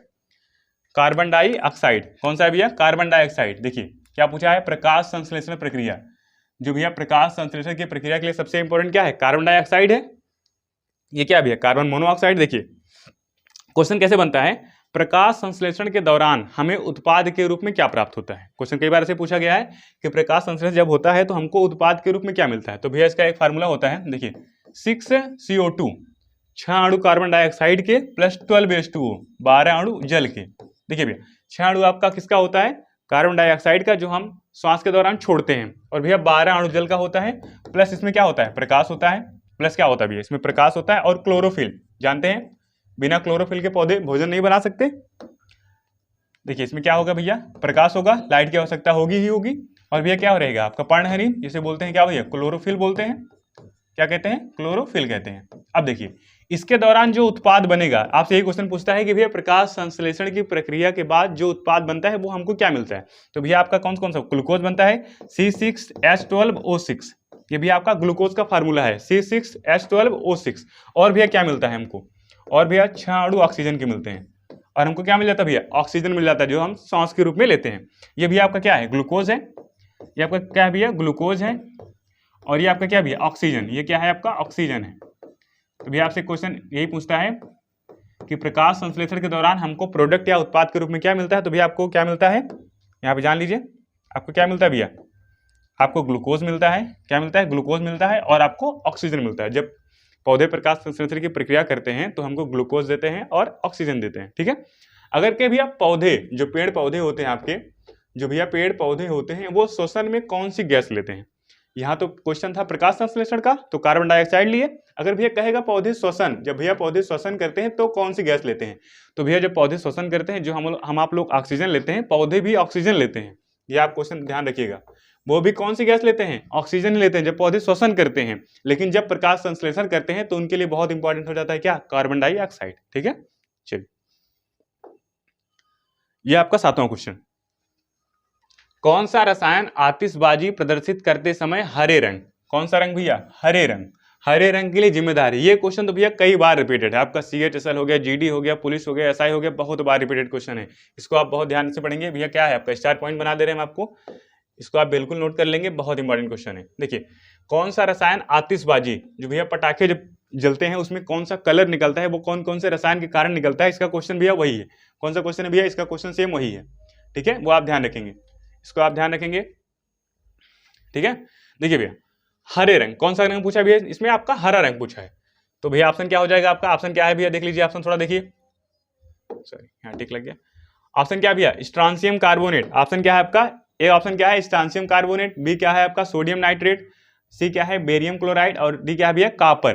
Carbon dioxide. कौन सा है भैया? Carbon dioxide. देखिए क्या पूछा है? प्रकाश संश्लेषण प्रक्रिया। जो भैया प्रकाश संश्लेषण की प्रक्रिया के लिए सबसे इंपॉर्टेंट क्या है? कार्बन डाइऑक्साइड है। ये क्या भैया? Carbon monoxide. देखिए क्वेश्चन कैसे बनता है? प्रकाश संश्लेषण के दौरान हमें उत्पाद के रूप में क्या प्राप्त होता है? क्वेश्चन कई बार ऐसे पूछा गया है कि प्रकाश संश्लेषण जब होता है तो हमको उत्पाद के रूप में क्या मिलता है? तो भैया इसका एक फार्मूला होता है, देखिए 6CO2, 6 अणु कार्बन डाइऑक्साइड के प्लस 12H2O, 12 अणु जल के। देखिए भैया 6 अणु आपका किसका होता है? कार्बन डाइऑक्साइड का जो हम श्वास के दौरान छोड़ते हैं। और भैया 12 अणु जल का होता है, प्लस इसमें क्या होता है, प्रकाश होता है, प्लस क्या होता है भैया, इसमें प्रकाश होता है और क्लोरोफिल, जानते हैं बिना क्लोरोफिल के पौधे भोजन नहीं बना सकते। देखिए इसमें क्या होगा भैया, प्रकाश होगा, लाइट की आवश्यकता होगी ही होगी, और भैया क्या रहेगा आपका पर्णहरित, जिसे बोलते हैं क्या भैया, क्लोरोफिल बोलते हैं, क्या कहते हैं, क्लोरोफिल कहते हैं। अब देखिए इसके दौरान जो उत्पाद बनेगा, आपसे यही क्वेश्चन पूछता है कि भैया प्रकाश संश्लेषण की प्रक्रिया के बाद जो उत्पाद बनता है वो हमको क्या मिलता है, तो भैया आपका कौन कौन सा ग्लूकोज बनता है, C6H12O6, ये भी आपका ग्लूकोज का फार्मूला है, C6H12O6। और भैया क्या मिलता है हमको, और भैया 6 अणु ऑक्सीजन के मिलते हैं, और हमको क्या मिल जाता है भैया, ऑक्सीजन मिल जाता है जो हम सांस के रूप में लेते हैं। ये भी आपका क्या है, ग्लूकोज है, ये आपका क्या है भैया, ग्लूकोज है, और ये आपका क्या भैया, ऑक्सीजन, ये क्या है आपका ऑक्सीजन है। तो भैया आपसे क्वेश्चन यही पूछता है कि प्रकाश संश्लेषण के दौरान हमको प्रोडक्ट या उत्पाद के रूप में क्या मिलता है, तो भैया आपको क्या मिलता है, यहाँ पे जान लीजिए आपको क्या मिलता है भैया, आपको ग्लूकोज मिलता है, क्या मिलता है, ग्लूकोज मिलता है, और आपको ऑक्सीजन मिलता है। जब पौधे प्रकाश संश्लेषण की प्रक्रिया करते हैं तो हमको ग्लूकोज देते हैं और ऑक्सीजन देते हैं, ठीक है। अगर के भैया पौधे, जो पेड़ पौधे होते हैं आपके, जो भैया पेड़ पौधे होते हैं वो श्वसन में कौन सी गैस लेते हैं, यहाँ तो क्वेश्चन था प्रकाश संश्लेषण का तो कार्बन डाइऑक्साइड लिए। अगर भैया कहेगा पौधे श्वसन, जब भैया पौधे श्वसन करते हैं तो कौन सी गैस लेते हैं, तो भैया जब पौधे श्वसन करते हैं, जो हम आप लोग ऑक्सीजन लेते हैं, पौधे भी ऑक्सीजन लेते हैं, ये आप क्वेश्चन ध्यान रखिएगा, वो भी कौन सी गैस लेते हैं, ऑक्सीजन लेते हैं जब पौधे श्वसन करते हैं। लेकिन जब प्रकाश संश्लेषण करते हैं तो उनके लिए बहुत इंपॉर्टेंट हो जाता है क्या, कार्बन डाइऑक्साइड, ठीक है। चलिए ये आपका 7वां क्वेश्चन, कौन सा रसायन आतिशबाजी प्रदर्शित करते समय हरे रंग, कौन सा रंग भैया, हरे रंग, हरे रंग के लिए जिम्मेदार है। ये क्वेश्चन तो भैया कई बार रिपीटेड है, आपका CHSL हो गया, GD हो गया, पुलिस हो गया, SI हो गया, बहुत बार रिपीटेड क्वेश्चन है, इसको आप बहुत ध्यान से पढ़ेंगे। भैया क्या है आपका स्टार पॉइंट बना दे रहे हैं हम आपको, इसको आप बिल्कुल नोट कर लेंगे, बहुत इंपॉर्टेंट क्वेश्चन है। देखिए कौन सा रसायन आतिशबाजी, जो भैया पटाखे जब जलते हैं उसमें कौन सा कलर निकलता है, वो कौन कौन से रसायन के कारण निकलता है, इसका क्वेश्चन भैया वही है। कौन सा क्वेश्चन है भैया, इसका क्वेश्चन सेम वही है, ठीक है, वो आप ध्यान रखेंगे, इसको आप ध्यान रखेंगे, ठीक है। देखिए भैया हरे रंग, कौन सा रंग पूछा भैया, इसमें आपका हरा रंग पूछा है, तो भैया ऑप्शन क्या हो जाएगा आपका, ऑप्शन क्या है भैया, देख लीजिए ऑप्शन थोड़ा देखिए, सॉरी यहाँ टिक लग गया, ऑप्शन क्या भैया, स्ट्रांसियम कार्बोनेट, ऑप्शन क्या है आपका, ए ऑप्शन क्या है स्ट्रांसियम कार्बोनेट, बी क्या है आपका सोडियम नाइट्रेट, सी क्या है बेरियम क्लोराइड, और डी क्या है भैया कापर,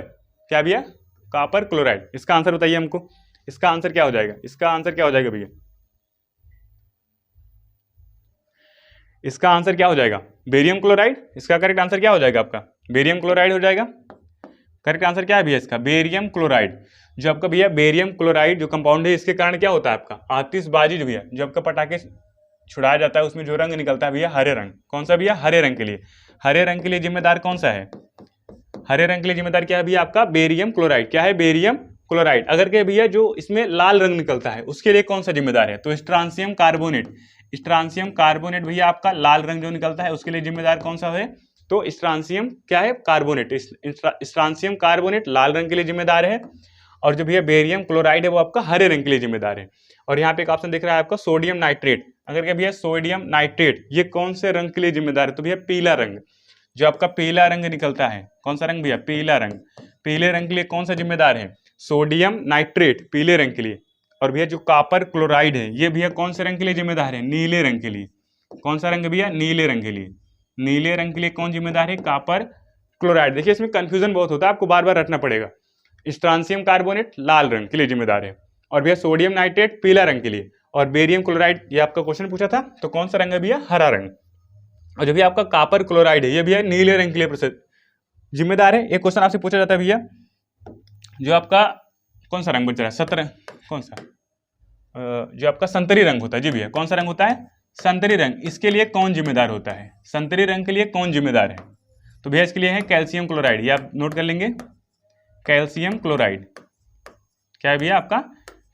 क्या भैया कापर क्लोराइड। इसका आंसर बताइए हमको, इसका आंसर क्या हो जाएगा, इसका आंसर क्या हो जाएगा भैया, इसका आंसर क्या हो जाएगा, बेरियम क्लोराइड, इसका करेक्ट आंसर क्या हो जाएगा आपका, बेरियम क्लोराइड हो जाएगा। करेक्ट आंसर क्या है भैया इसका, बेरियम क्लोराइड। जो आपका भैया बेरियम क्लोराइड जो कंपाउंड है, इसके कारण क्या होता है आपका आतिशबाजी, जो भैया जो आपका पटाखे छुड़ाया जाता है उसमें जो रंग निकलता है भैया हरे रंग, कौन सा भैया, हरे रंग के लिए, हरे रंग के लिए जिम्मेदार कौन सा है, हरे रंग के लिए जिम्मेदार क्या है भैया आपका बेरियम क्लोराइड, क्या है बेरियम क्लोराइड। अगर के भैया जो इसमें लाल रंग निकलता है उसके लिए कौन सा जिम्मेदार है, तो स्ट्रांसियम कार्बोनेट, स्ट्रांसियम कार्बोनेट भैया आपका लाल रंग जो निकलता है उसके लिए जिम्मेदार कौन सा है, तो स्ट्रांसियम क्या है कार्बोनेट, स्ट्रांसियम कार्बोनेट लाल रंग के लिए जिम्मेदार है, और जो भैया बेरियम क्लोराइड है वो आपका हरे रंग के लिए जिम्मेदार है। और यहाँ पे एक ऑप्शन दिख रहा है आपका सोडियम नाइट्रेट, अगर क्या भैया सोडियम नाइट्रेट ये कौन से रंग के लिए जिम्मेदार है, तो भैया पीला रंग, जो आपका पीला रंग निकलता है, कौन सा रंग भैया पीला रंग, पीले रंग के लिए कौन सा जिम्मेदार है, सोडियम नाइट्रेट पीले रंग के लिए। और भैया जो कॉपर क्लोराइड है ये भैया कौन से रंग के लिए जिम्मेदार है, नीले रंग के लिए, कौन सा रंग भैया नीले रंग के लिए, नीले रंग के लिए कौन जिम्मेदार है, कॉपर क्लोराइड। देखिए इसमें कंफ्यूजन बहुत होता है, आपको बार बार रटना पड़ेगा। स्ट्रांसियम कार्बोनेट लाल रंग के लिए जिम्मेदार है, और भैया सोडियम नाइट्रेट पीला रंग के लिए, और बेरियम क्लोराइड ये आपका क्वेश्चन पूछा था तो कौन सा रंग है भैया हरा रंग, और जो भी आपका कॉपर क्लोराइड है ये भैया नीले रंग के लिए जिम्मेदार है। एक क्वेश्चन आपसे पूछा जाता है भैया जो आपका कौन सा रंग बच रहा है, सत्र कौन सा, जो आपका संतरी रंग होता है, जी भैया कौन सा रंग होता है, संतरी रंग, इसके लिए कौन जिम्मेदार होता है, संतरी रंग के लिए कौन जिम्मेदार है, तो भैया इसके लिए है कैल्शियम क्लोराइड, ये आप नोट कर लेंगे, कैल्शियम क्लोराइड, क्या है भैया आपका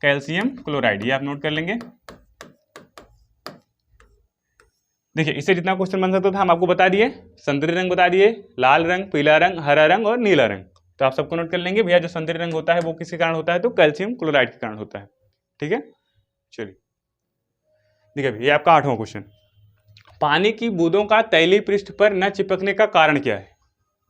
कैल्शियम क्लोराइड, ये आप नोट कर लेंगे। देखिए इससे जितना क्वेश्चन बन सकता था हम आपको बता दिए, संतरी रंग बता दिए, लाल रंग, पीला रंग, हरा रंग और नीला रंग, तो आप सबको नोट कर लेंगे। भैया जो संतरी रंग होता है वो किसके कारण होता है, तो कैल्शियम क्लोराइड के कारण होता है, ठीक है। चलिए देखिए ये आपका 8वां क्वेश्चन, पानी की बूंदों का तैलीय पृष्ठ पर न चिपकने का कारण क्या है।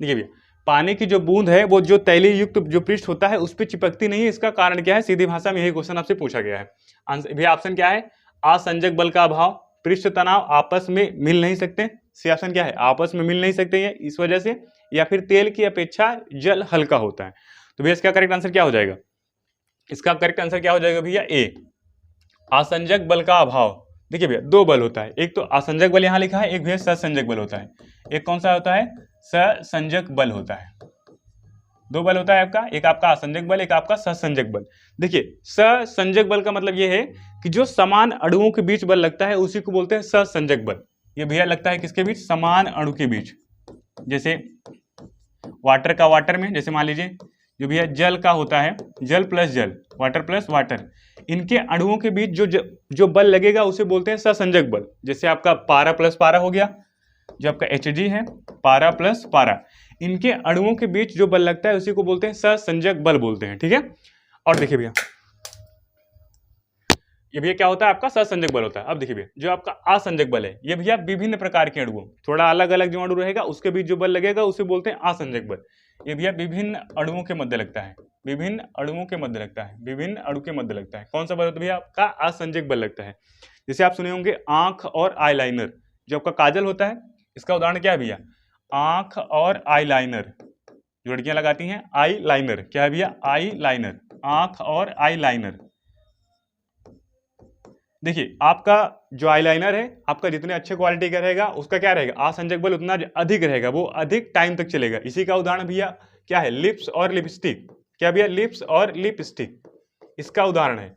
देखिए भैया पानी की जो बूंद है वो जो तैलीय युक्त जो पृष्ठ होता है उस पर चिपकती नहीं है, इसका कारण क्या है, सीधी भाषा में यही क्वेश्चन आपसे पूछा गया है। भैया ऑप्शन क्या है, असंजक बल का अभाव, पृष्ठ तनाव आपस में मिल नहीं सकते, सी ऑप्शन क्या है, आपस में मिल नहीं सकते हैं इस वजह से, या फिर तेल की अपेक्षा जल हल्का होता है। तो भैया इसका करेक्ट आंसर क्या हो जाएगा, इसका करेक्ट आंसर क्या हो जाएगा भैया, ए, आसंजक बल का अभाव। देखिए भैया दो बल होता है, एक तो आसंजक बल यहां लिखा है, एक भैया सहसंजक बल होता है। एक कौन सा होता है, सहसंजक बल होता है। दो बल होता है आपका, एक आपका आसंजक बल, एक आपका सहसंजक बल। देखिए सहसंजक बल का मतलब ये है कि जो समान अणुओं के बीच बल लगता है उसी को बोलते हैं सहसंजक बल। ये भैया लगता है किसके बीच, समान अणु के बीच। जैसे वाटर का वाटर में, जैसे मान लीजिए जो भैया जल का होता है, जल प्लस जल, वाटर प्लस वाटर, इनके अणुओं के बीच जो बल लगेगा उसे बोलते हैं सहसंजक बल। जैसे आपका पारा प्लस पारा हो गया, जो आपका Hg है, पारा प्लस पारा, इनके अणुओं के बीच जो बल लगता है उसी को बोलते हैं सहसंजक बल बोलते हैं। ठीक है, और देखिए भैया ये भैया क्या होता है, आपका सहसंजक बल होता है। अब देखिए भैया जो आपका आसंजक बल है, ये भैया विभिन्न प्रकार के अणुओं, थोड़ा अलग अलग जो अणु रहेगा उसके बीच जो बल लगेगा उसे बोलते हैं आसंजक बल। ये भैया विभिन्न अणुओं के मध्य लगता है, विभिन्न अणुओं के मध्य लगता है, विभिन्न अणु के मध्य लगता है। कौन सा बल होता है भैया, आपका आसंजक बल लगता है। जैसे आप सुने होंगे आंख और आईलाइनर, जो आपका काजल होता है, इसका उदाहरण क्या है भैया, आंख और आईलाइनर, जो लड़कियां लगाती हैं आई लाइनर, क्या है भैया, आई लाइनर, आंख और आई लाइनर। देखिए आपका जो आईलाइनर है, आपका जितने अच्छे क्वालिटी का रहेगा उसका क्या रहेगा, आसंजक बल उतना अधिक रहेगा, वो अधिक टाइम तक चलेगा। इसी का उदाहरण भैया क्या है, लिप्स और लिपस्टिक। क्या भैया, लिप्स और लिपस्टिक, इसका उदाहरण है।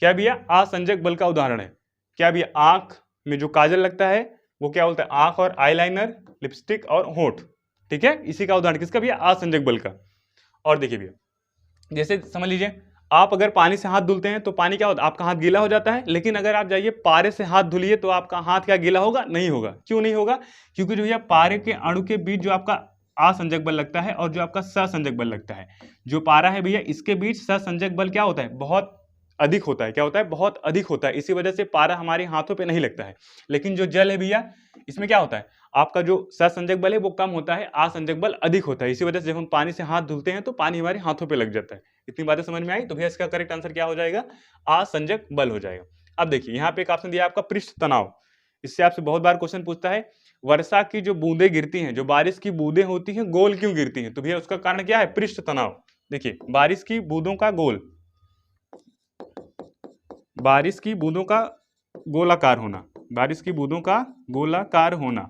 क्या भैया, आसंजक बल का उदाहरण है। क्या भैया, आंख में जो काजल लगता है वो क्या बोलता है, आंख और आईलाइनर, लिपस्टिक और होंठ। ठीक है, इसी का उदाहरण किसका भैया, आसंजक बल का। और देखिए भैया जैसे समझ लीजिए आप अगर पानी से हाथ धुलते हैं तो पानी क्या होता है, आपका हाथ गीला हो जाता है, लेकिन अगर आप जाइए पारे से हाथ धुलिए तो आपका हाथ क्या गीला होगा, नहीं होगा। क्यों नहीं होगा, क्योंकि जो भैया पारे के अणु के बीच जो आपका आसंजक बल लगता है और जो आपका सहसंजक बल लगता है, जो पारा है भैया इसके बीच सहसंजक बल क्या होता है, बहुत अधिक होता है। क्या होता है, बहुत अधिक होता है। इसी वजह से पारा हमारे हाथों पे नहीं लगता है। लेकिन जो जल है भैया इसमें क्या होता है, आपका जो सहसंजक बल है वो कम होता है, आसंजक बल अधिक होता है। इसी वजह से जब हम पानी से हाथ धुलते हैं तो पानी हमारे हाथों पे लग जाता है। इतनी बातें समझ में आई, तो भैया इसका करेक्ट आंसर क्या हो जाएगा, आसंजक बल हो जाएगा। अब देखिए यहाँ पे एक ऑप्शन दिया आपका पृष्ठ तनाव। इससे आपसे बहुत बार क्वेश्चन पूछता है, वर्षा की जो बूंदें गिरती हैं, जो बारिश की बूंदें होती हैं, गोल क्यों गिरती हैं, तो भैया उसका कारण क्या है, पृष्ठ तनाव। देखिए बारिश की बूंदों का गोल, बारिश की बूंदों का गोलाकार होना, बारिश की बूंदों का गोलाकार होना,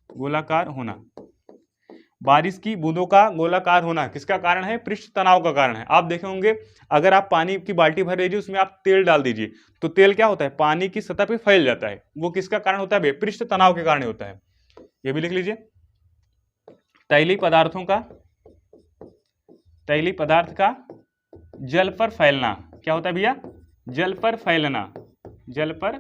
गोलाकार होना, बारिश की बूंदों का गोलाकार होना किसका कारण है, पृष्ठ तनाव का कारण है। आप देखे होंगे अगर आप पानी की बाल्टी भर लीजिए उसमें आप तेल डाल दीजिए तो तेल क्या होता है, पानी की सतह पे फैल जाता है। वो किसका कारण होता है, पृष्ठ तनाव के कारण होता है। ये भी लिख लीजिए, तैलीय पदार्थों का, तैलीय पदार्थ का जल पर फैलना क्या होता है भैया, जल पर फैलना, जल पर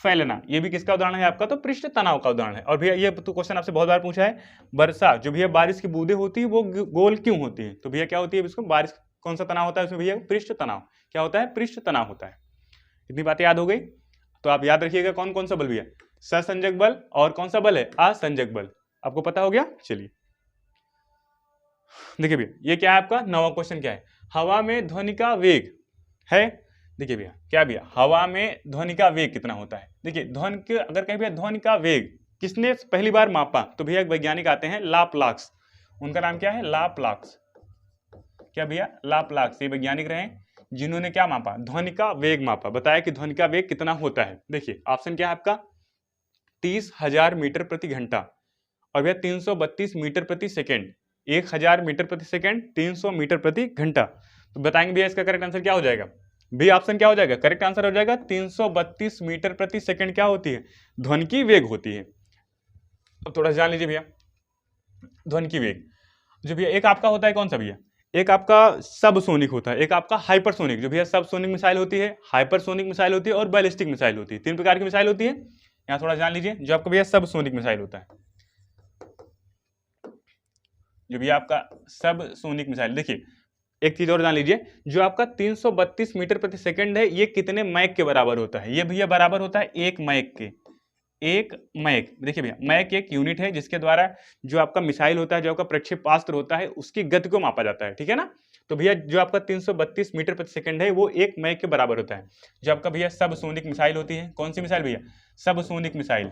फैलना। ये भी किसका उदाहरण है आपका, तो पृष्ठ तनाव का उदाहरण है। और भैया ये तो क्वेश्चन आपसे बहुत बार पूछा है, वर्षा जो भैया बारिश की बूंदें होती है वो गोल क्यों होती है, तो भैया क्या होती है, इसको बारिश कौन सा तनाव होता है उसमें भैया, पृष्ठ तनाव। क्या होता है, पृष्ठ तनाव होता है। इतनी बातें याद हो गई, तो आप याद रखिएगा कौन कौन सा बल भैया, सहसंजक बल और कौन सा बल है, आसंजक बल। आपको पता हो गया। चलिए देखिए भैया ये क्या है आपका नवा क्वेश्चन, क्या है, हवा में ध्वनि का वेग है। देखिए भैया क्या भैया, हवा में ध्वनि का वेग कितना होता है। देखिए ध्वनि के अगर कहीं भैया ध्वनि का वेग किसने पहली बार मापा, तो भैया एक वैज्ञानिक आते हैं लाप्लाक्स, उनका नाम क्या है, लाप्लाक्स। क्या भैया, लाप्लाक्स, ये वैज्ञानिक रहे जिन्होंने क्या मापा, ध्वनि का वेग मापा, बताया कि ध्वनि का वेग कितना होता है। देखिए ऑप्शन क्या है आपका, 30,000 मीटर प्रति घंटा, और भैया 332 मीटर प्रति सेकेंड, 1000 मीटर प्रति सेकेंड, 300 मीटर प्रति घंटा। तो बताएंगे भैया इसका करेक्ट आंसर क्या हो जाएगा, बी ऑप्शन क्या हो जाएगा, करेक्ट आंसर हो जाएगा 332 मीटर प्रति सेकंड क्या होती है, ध्वनि की वेग होती है। अब थोड़ा जान लीजिए भैया ध्वनि की वेग, जो भैया एक आपका होता है कौन सा भैया, एक आपका सबसोनिक होता है, एक आपका हाइपरसोनिक। जो भैया सबसोनिक मिसाइल होती है, हाइपरसोनिक मिसाइल होती है और बैलिस्टिक मिसाइल होती है, तीन प्रकार की मिसाइल होती है। यहाँ थोड़ा जान लीजिए, जो आपका भैया सबसोनिक मिसाइल होता है, जो भैया आपका सबसोनिक मिसाइल, देखिए एक चीज और जान लीजिए, जो आपका 332 मीटर प्रति सेकंड है ये कितने मैक के बराबर होता है, ये भैया बराबर होता है 1 मैक के, एक मैक, देखिए भैया मैक एक यूनिट है जिसके द्वारा जो आपका मिसाइल होता है, जो आपका प्रक्षेपास्त्र होता है, उसकी गति को मापा जाता है, ठीक है ना। तो भैया जो आपका 332 मीटर प्रति सेकंड है वो एक मैक के बराबर होता है। जो आपका भैया सबसोनिक मिसाइल होती है, कौन सी मिसाइल भैया, सबसोनिक मिसाइल,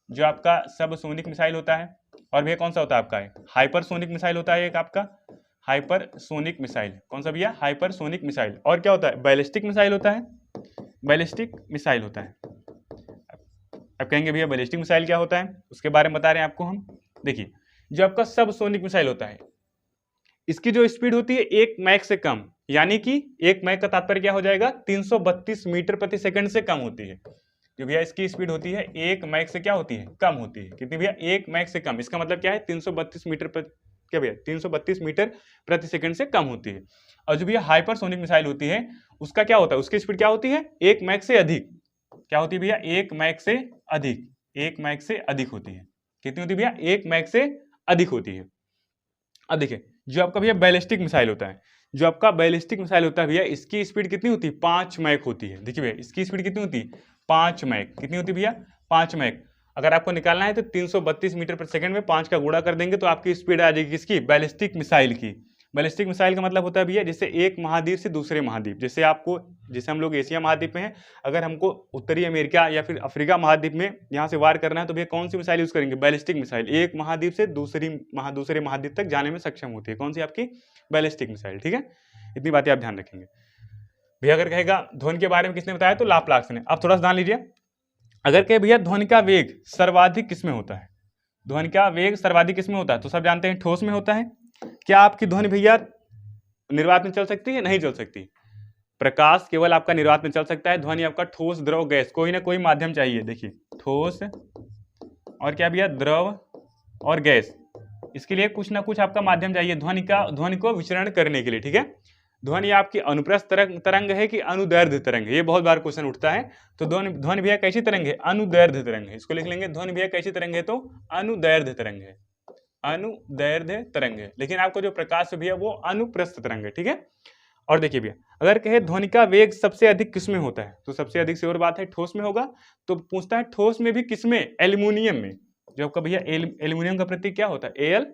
जो आपका सबसोनिक मिसाइल होता है। और भैया कौन सा होता है आपका, हाइपरसोनिक मिसाइल होता है एक आपका, हाइपरसोनिक मिसाइल, कौन सा भैया, हाइपरसोनिक मिसाइल। और क्या होता है, बैलिस्टिक मिसाइल होता है, बैलिस्टिक मिसाइल होता है। अब कहेंगे भैया बैलिस्टिक मिसाइल क्या होता है, उसके बारे में बता रहे हैं आपको हम। देखिए जो आपका सबसोनिक मिसाइल होता है, इसकी जो स्पीड होती है एक मैक से कम, यानी कि एक मैक का तात्पर्य क्या हो जाएगा, 332 मीटर प्रति सेकंड से कम होती है। जो भैया इसकी स्पीड होती है एक मैक से क्या होती है, कम होती है। कितनी भैया, एक मैक से कम। इसका मतलब क्या है, 332 मीटर क्या भैया, 332 मीटर प्रति सेकंड से कम होती है। और जो भैया हाइपरसोनिक मिसाइल होती है उसका क्या होता है, उसकी स्पीड क्या होती है, एक मैक से अधिक। क्या होती है भैया, एक मैक से अधिक, एक मैक से अधिक होती है। कितनी होती है भैया, एक मैक से अधिक होती है। अब देखिए जो आपका भैया बैलिस्टिक मिसाइल होता है, जो आपका बैलिस्टिक मिसाइल होता है भैया, इसकी स्पीड कितनी होती है, 5 मैक होती है। देखिए भैया इसकी स्पीड कितनी होती है, 5 मैक। कितनी होती है भैया, 5 मैक। अगर आपको निकालना है तो 332 मीटर प्रति सेकंड में 5 का गुणा कर देंगे तो आपकी स्पीड आ जाएगी किसकी, बैलिस्टिक मिसाइल की। बैलिस्टिक मिसाइल का मतलब होता है भैया जैसे एक महाद्वीप से दूसरे महाद्वीप, जैसे आपको, जैसे हम लोग एशिया महाद्वीप में हैं, अगर हमको उत्तरी अमेरिका या फिर अफ्रीका महाद्वीप में यहाँ से वार करना है तो भैया कौन सी मिसाइल यूज करेंगे, बैलिस्टिक मिसाइल। एक महाद्वीप से दूसरे महाद्वीप तक जाने में सक्षम होती है, कौन सी आपकी, बैलिस्टिक मिसाइल, ठीक है। इतनी बातें आप ध्यान रखेंगे भैया। अगर कहेगा ध्वनि के बारे में किसने बताया, तो लाप्लास ने। अब थोड़ा सा ध्यान लीजिए, अगर कहे भैया ध्वनि का वेग सर्वाधिक किसमें होता है, ध्वनि का वेग सर्वाधिक किसमें होता है, तो सब जानते हैं ठोस में होता है। क्या आपकी ध्वनि भैया निर्वात में चल सकती है, नहीं चल सकती। प्रकाश केवल आपका निर्वात में चल सकता है, ध्वनि आपका ठोस द्रव गैस, कोई ना कोई माध्यम चाहिए। देखिए ठोस और क्या भैया, द्रव और गैस, इसके लिए कुछ ना कुछ आपका माध्यम चाहिए ध्वनि को विचरण करने के लिए, ठीक है। ध्वनि आपकी अनुप्रस्थ तरंग है कि अनुदैर्ध्य तरंग है, ये बहुत बार क्वेश्चन उठता है। तो ध्वनि भैया कैसी तरंग है, अनुदैर्ध्य तरंग है। इसको लिख लेंगे, ध्वनि भैया कैसी तरंग है, तो अनुदैर्ध्य तरंग है, अनुदैर्ध्य तरंग है। लेकिन आपको जो प्रकाश भैया वो अनुप्रस्थ तरंग है, ठीक है। और देखिए भैया अगर कहे ध्वनि का वेग सबसे अधिक किसमें होता है, तो सबसे अधिक से और बात है ठोस में होगा। तो पूछता है ठोस में भी किसमें, एल्यूमिनियम में। जो आपका भैया एल्यूमिनियम का प्रतीक क्या होता है, Al।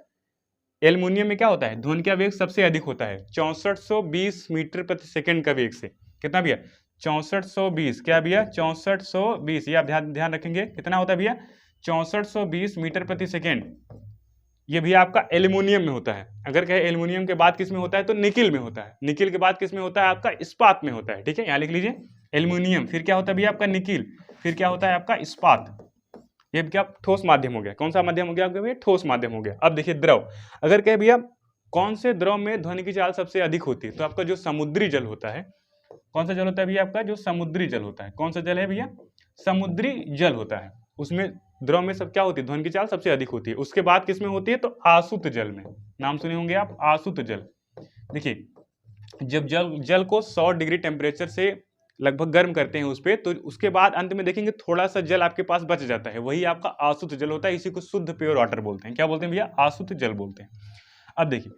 एल्यूमिनियम में क्या होता है, ध्वनि का वेग सबसे अधिक होता है 6420 मीटर प्रति सेकंड का वेग से। कितना भैया, 6420, क्या भैया 6420, ये आप ध्यान रखेंगे कितना होता है भैया, 6420 मीटर प्रति सेकंड। ये भी आपका एल्यूमिनियम में होता है। अगर कहे एल्यूमिनियम के बाद किस में होता है, तो निकिल में होता है। निकिल के बाद किस में होता है, आपका इस्पात में होता है, ठीक है। यहाँ लिख लीजिए एल्यूमिनियम, फिर क्या होता है भैया आपका निकिल, फिर क्या होता है आपका इस्पात। ये क्या ठोस माध्यम हो गया, कौन सा माध्यम हो गया आपके भैया, ठोस माध्यम हो गया। अब देखिए द्रव, अगर कहे भैया कौन से द्रव में ध्वनि की चाल सबसे अधिक होती है, तो आपका जो समुद्री जल होता है, कौन सा जल होता है भैया आपका, जो समुद्री जल होता है, कौन सा जल है भैया, समुद्री जल होता है। उसमें द्रव में सब क्या होती है, ध्वनि की चाल सबसे अधिक होती है। उसके बाद किसमें होती है, तो आसुत जल में, नाम सुने होंगे आप, आसुत जल। देखिए जब जल को 100 डिग्री टेम्परेचर से लगभग गर्म करते हैं उस पर, तो उसके बाद अंत में देखेंगे थोड़ा सा जल आपके पास बच जाता है, वही आपका आसुत जल होता है। इसी को शुद्ध प्योर वाटर बोलते हैं। क्या बोलते हैं भैया, आसुत जल बोलते हैं। अब देखिए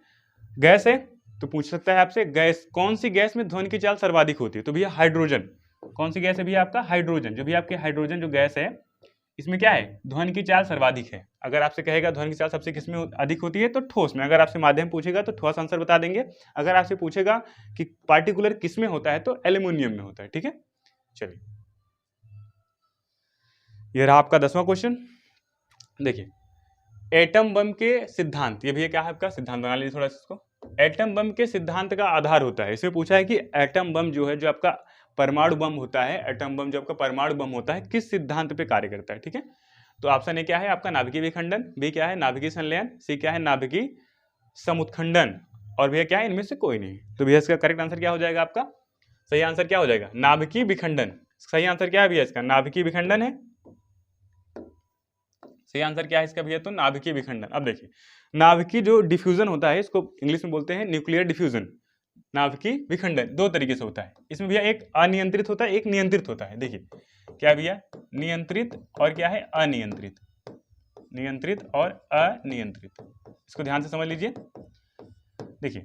गैस है, तो पूछ सकता है आपसे गैस, कौन सी गैस में ध्वनि की चाल सर्वाधिक होती है, तो भैया हाइड्रोजन। कौन सी गैस है भैया आपका, हाइड्रोजन। जो भी आपके हाइड्रोजन जो गैस है, इसमें क्या है, ध्वनि की चाल सर्वाधिक है। अगर आपसे कहेगा ध्वनि की चाल सबसे किसमें अधिक होती है, तो ठोस में। अगर आपसे माध्यम पूछेगा तो ठोस आंसर बता देंगे। अगर आपसे पूछेगा कि पार्टिकुलर किसमें होता है, तो एल्यूमिनियम में होता है, ठीक है। चलिए ये रहा आपका 10वां क्वेश्चन। देखिए एटम बम के सिद्धांत, ये भी क्या है आपका सिद्धांत, बना लीजिए थोड़ा इसको। एटम बम के सिद्धांत का आधार होता है। इसमें पूछा है कि एटम बम जो है, जो आपका परमाणु बम होता है, एटम बम जो आपका परमाणु बम होता है, किस सिद्धांत पे कार्य करता है, ठीक है। तो ऑप्शन ए क्या है आपका, नाभिकीय विखंडन, बी क्या है नाभिकीय संलयन, सी क्या है नाभिकीय समुत्खंडन, और भैया क्या है इनमें से कोई नहीं। तो भैया इसका करेक्ट आंसर क्या हो जाएगा आपका, सही आंसर क्या हो जाएगा, नाभिकीय विखंडन। सही आंसर क्या है भैया इसका, नाभिकीय विखंडन है। सही आंसर क्या है इसका भैया, तो नाभिकीय विखंडन। अब देखिए नाभिकीय जो डिफ्यूजन होता है, इसको इंग्लिश में बोलते हैं न्यूक्लियर डिफ्यूजन। नाभिकीय विखंडन 2 तरीके से होता है। इसमें भैया एक अनियंत्रित होता है, एक नियंत्रित होता है। देखिए क्या भैया, नियंत्रित और क्या है अनियंत्रित, नियंत्रित और अनियंत्रित। इसको ध्यान से समझ लीजिए। देखिए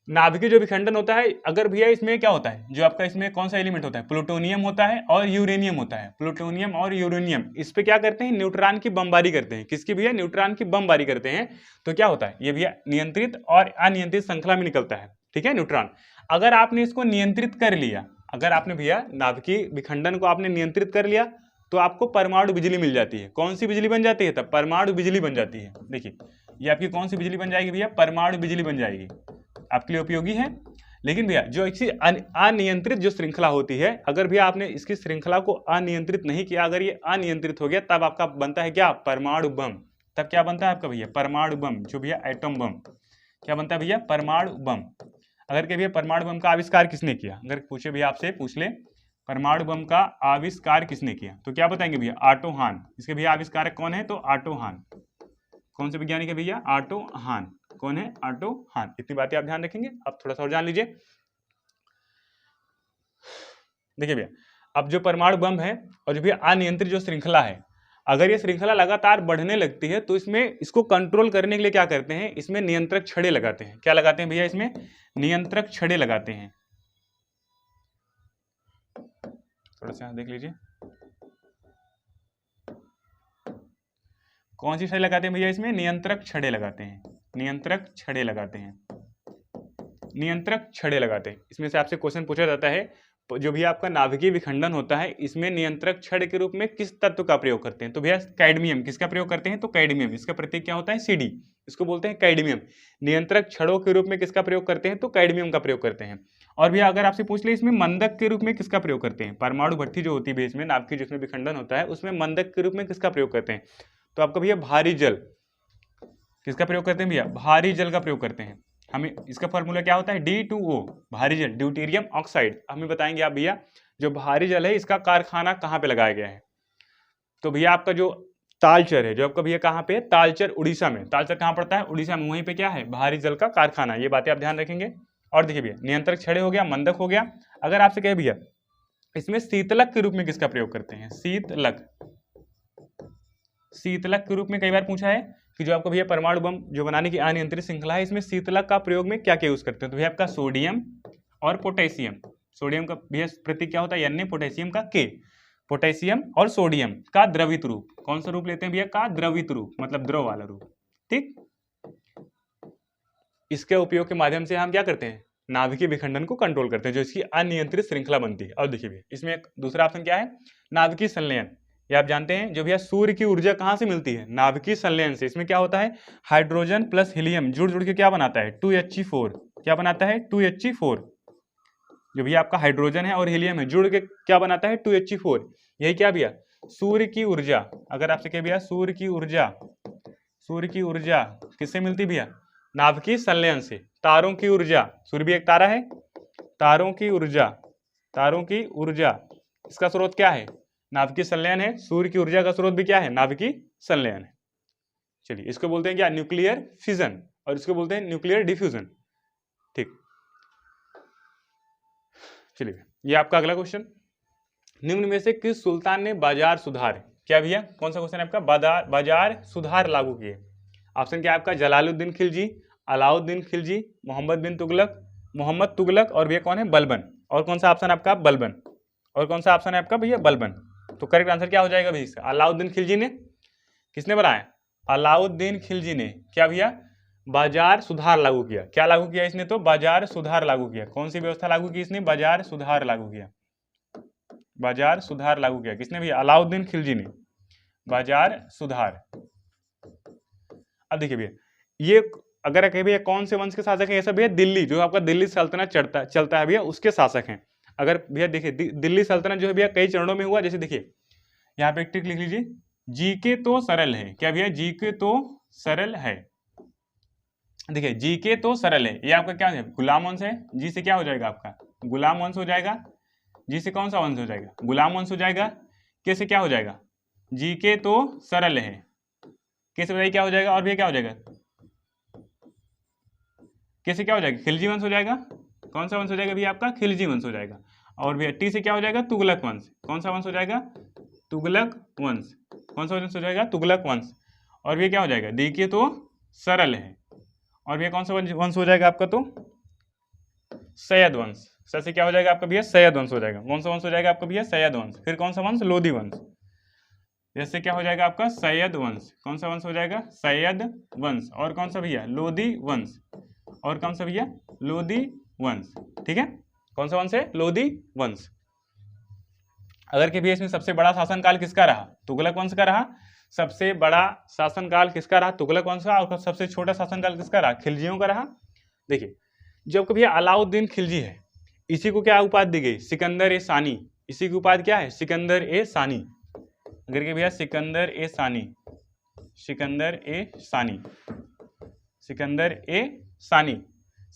नाभिकीय जो विखंडन होता है, अगर भैया इसमें क्या होता है, जो आपका इसमें कौन सा एलिमेंट होता है, प्लूटोनियम होता है और यूरेनियम होता है। प्लूटोनियम और यूरेनियम इस पे क्या करते हैं, न्यूट्रॉन की बमबारी करते हैं। किसकी भैया, न्यूट्रॉन की बमबारी करते हैं। तो क्या होता है ये भैया, नियंत्रित और अनियंत्रित श्रृंखला में निकलता है, ठीक है, न्यूट्रॉन। अगर आपने इसको नियंत्रित कर लिया, अगर आपने भैया नाभिकीय विखंडन को आपने नियंत्रित कर लिया, तो आपको परमाणु बिजली मिल जाती है। कौन सी बिजली बन जाती है तब, परमाणु बिजली बन जाती है। देखिए ये आपकी कौन सी बिजली बन जाएगी भैया, परमाणु बिजली बन जाएगी। आपके लिए उपयोगी है। लेकिन भैया जो इसकी अनियंत्रित जो श्रृंखला होती है, अगर भैया आपने इसकी श्रृंखला को अनियंत्रित नहीं किया, अगर ये अनियंत्रित हो गया, तब आपका बनता है क्या, परमाणु बम। तब क्या बनता है आपका भैया, परमाणु बम, जो भैया एटम बम। क्या बनता है भैया, परमाणु बम। अगर के भैया परमाणु बम का आविष्कार किसने किया, अगर पूछे भैया आपसे, पूछ ले परमाणु बम का आविष्कार किसने किया, तो क्या बताएंगे भैया, ऑटो हान। इसके भैया आविष्कारक कौन है, तो ऑटो हान। कौन से वैज्ञानिक है भैया, ऑटो हान। कौन है, ऑटो हान। इतनी बातें आप ध्यान रखेंगे। अब थोड़ा सा और जान लीजिए। देखिए भैया, अब जो परमाणु बम है और जो भैया अनियंत्रित जो श्रृंखला है, अगर ये श्रृंखला लगातार बढ़ने लगती है, तो इसमें इसको कंट्रोल करने के लिए क्या करते हैं, इसमें नियंत्रक छड़े लगाते हैं। क्या लगाते हैं भैया, इसमें नियंत्रक छड़े लगाते हैं। थोड़ा सा देख लीजिए, कौन सी छड़े लगाते हैं भैया, इसमें नियंत्रक छड़े लगाते हैं। नियंत्रक छड़े लगाते हैं, नियंत्रक छड़े लगाते हैं। इसमें से आपसे क्वेश्चन पूछा जाता है, जो भी आपका नाभिकीय विखंडन होता है, इसमें नियंत्रक छड़ के रूप में किस तत्व का प्रयोग करते हैं, तो भैया कैडमियम। किसका प्रयोग करते हैं, तो कैडमियम। इसका प्रतीक क्या होता है, CD, इसको बोलते हैं कैडमियम। नियंत्रक छड़ों के रूप में किसका प्रयोग करते हैं, तो कैडमियम का प्रयोग करते हैं। और भैया अगर आपसे पूछ ले, इसमें मंदक के रूप में किसका प्रयोग करते हैं, परमाणु भट्ठी जो होती है इसमें नाभिकीय जिसमें विखंडन होता है, उसमें मंदक के रूप में किसका प्रयोग करते हैं, तो आपका भैया भारी जल। किसका प्रयोग करते हैं भैया, भारी जल का प्रयोग करते हैं। हमें इसका फॉर्मूला क्या होता है, D2O, भारी जल, ड्यूटेरियम ऑक्साइड। हमें बताएंगे आप भैया, जो भारी जल है इसका कारखाना कहाँ पे लगाया गया है, तो भैया आपका जो तालचर है, जो आपका भैया कहाँ पे, तालचर उड़ीसा में। तालचर कहाँ पड़ता है, उड़ीसा में। वहीं पे क्या है, भारी जल का कारखाना। ये बातें आप ध्यान रखेंगे। और देखिए भैया, नियंत्रक छड़े हो गया, मंदक हो गया। अगर आपसे कहे भैया इसमें शीतलक के रूप में किसका प्रयोग करते हैं, शीतलक। शीतलक के रूप में कई बार पूछा है कि जो आपका भैया परमाणु बम जो बनाने की अनियंत्रित श्रृंखला है, इसमें शीतलक का प्रयोग में क्या क्या यूज करते हैं, तो भैया आपका सोडियम और पोटेशियम। सोडियम का भैया प्रतीक क्या होता है, Na, पोटेशियम का K। पोटेशियम और सोडियम का द्रवित रूप, कौन सा रूप लेते हैं भैया, का द्रवित रूप, मतलब द्रव वाला रूप, ठीक। इसके उपयोग के माध्यम से हम क्या करते हैं, नाभिकीय विखंडन को कंट्रोल करते हैं, जो इसकी अनियंत्रित श्रृंखला बनती है। और देखिए भैया इसमें एक दूसरा ऑप्शन क्या है, नाभिकीय संलयन। ये आप जानते हैं, जो भैया सूर्य की ऊर्जा कहाँ से मिलती है, नाभिकीय संलयन से। इसमें क्या होता है, हाइड्रोजन प्लस हीलियम जुड़ जुड़ के क्या बनाता है, 2He4। क्या बनाता है, 2He4। जो भैया आपका हाइड्रोजन है और हीलियम है, जुड़ के क्या बनाता है, 2He4। यही क्या भैया, सूर्य की ऊर्जा। अगर आपसे कहे भैया सूर्य की ऊर्जा, सूर्य की ऊर्जा किससे मिलती भैया, नाभिकीय संलयन से। तारों की ऊर्जा, सूर्य भी एक तारा है, तारों की ऊर्जा, तारों की ऊर्जा इसका स्रोत क्या है, नाभिकीय संलयन है। सूर्य की ऊर्जा का स्रोत भी क्या है, नाभिकीय संलयन है। चलिए इसको बोलते हैं क्या, न्यूक्लियर फिजन, और इसको बोलते हैं न्यूक्लियर डिफ्यूजन, ठीक। चलिए ये आपका अगला क्वेश्चन, निम्न में से किस सुल्तान ने बाजार सुधार, क्या भैया कौन सा क्वेश्चन है आपका, बाजार सुधार लागू किए। ऑप्शन क्या है आपका, जलालुद्दीन खिलजी, अलाउद्दीन खिलजी, मोहम्मद तुगलक, और भैया कौन है, बलबन। और कौन सा ऑप्शन आपका, बलबन। और कौन सा ऑप्शन है आपका भैया, बलबन। तो करेक्ट आंसर क्या हो जाएगा भैया इसका, अलाउद्दीन खिलजी ने। किसने बनाया, अलाउद्दीन खिलजी ने क्या भैया, बाजार सुधार लागू किया। क्या लागू किया इसने, तो बाजार सुधार लागू किया। कौन सी व्यवस्था लागू की इसने, बाजार सुधार लागू किया। बाजार सुधार लागू किया किसने भैया, अलाउद्दीन खिलजी ने, बाजार सुधार। अब देखिए भैया, ये अगर कहे भैया कौन से वंश के शासक है, ये सब भैया दिल्ली, जो आपका दिल्ली सल्तनत चलता है भैया, उसके शासक हैं। अगर भैया देखिए दिल्ली सल्तनत जो है भैया कई चरणों में हुआ। जैसे देखिए यहाँ पे एक टिक लिख लीजिए, जीके तो सरल है। क्या भैया, जीके तो सरल है। देखिए जीके तो सरल है, ये आपका क्या है, गुलाम वंश है। जी से क्या हो जाएगा आपका, गुलाम वंश हो जाएगा। जी से कौन सा वंश हो जाएगा, गुलाम वंश हो जाएगा। के से क्या हो जाएगा, जीके तो सरल है। के से बताइए क्या हो जाएगा, और भैया क्या हो जाएगा, के से क्या हो जाएगा, खिलजी वंश हो जाएगा। कौन सा वंश हो जाएगा भैया आपका, खिलजी वंश हो जाएगा। और भैया टी से क्या हो जाएगा, तुगलक वंश। कौन सा वंश हो जाएगा, तुगलक वंश। कौन सा वंश हो जाएगा, तुगलक वंश। और भैया क्या हो जाएगा, डी के तो सरल है। और भैया कौन सा वंश हो जाएगा आपका, तो सैयद वंश। स से क्या हो जाएगा आपका भैया? सैयद वंश हो जाएगा। कौन सा वंश हो जाएगा आपका भैया? सैयद वंश। फिर कौन सा वंश? लोधी वंश। जैसे क्या हो जाएगा आपका? सैयद वंश। कौन सा वंश हो जाएगा? सैयद वंश। और कौन सा भैया? लोधी वंश। और कौन सा भैया? लोधी वंश। ठीक है, कौन सा वंश है? लोधी वंश। अगर के भैया इसमें सबसे बड़ा शासनकाल किसका रहा? तुगलक वंश का रहा। सबसे बड़ा शासनकाल किसका रहा? तुगलक वंश का। और सबसे छोटा शासनकाल किसका रहा? खिलजियों का रहा। देखिए, जब कभी अलाउद्दीन खिलजी है, इसी को क्या उपाधि दी गई? सिकंदर ए सानी। इसी की उपाधि क्या है? सिकंदर ए सानी। अगर के भैया सिकंदर ए सानी, सिकंदर ए सानी, सिकंदर ए सानी।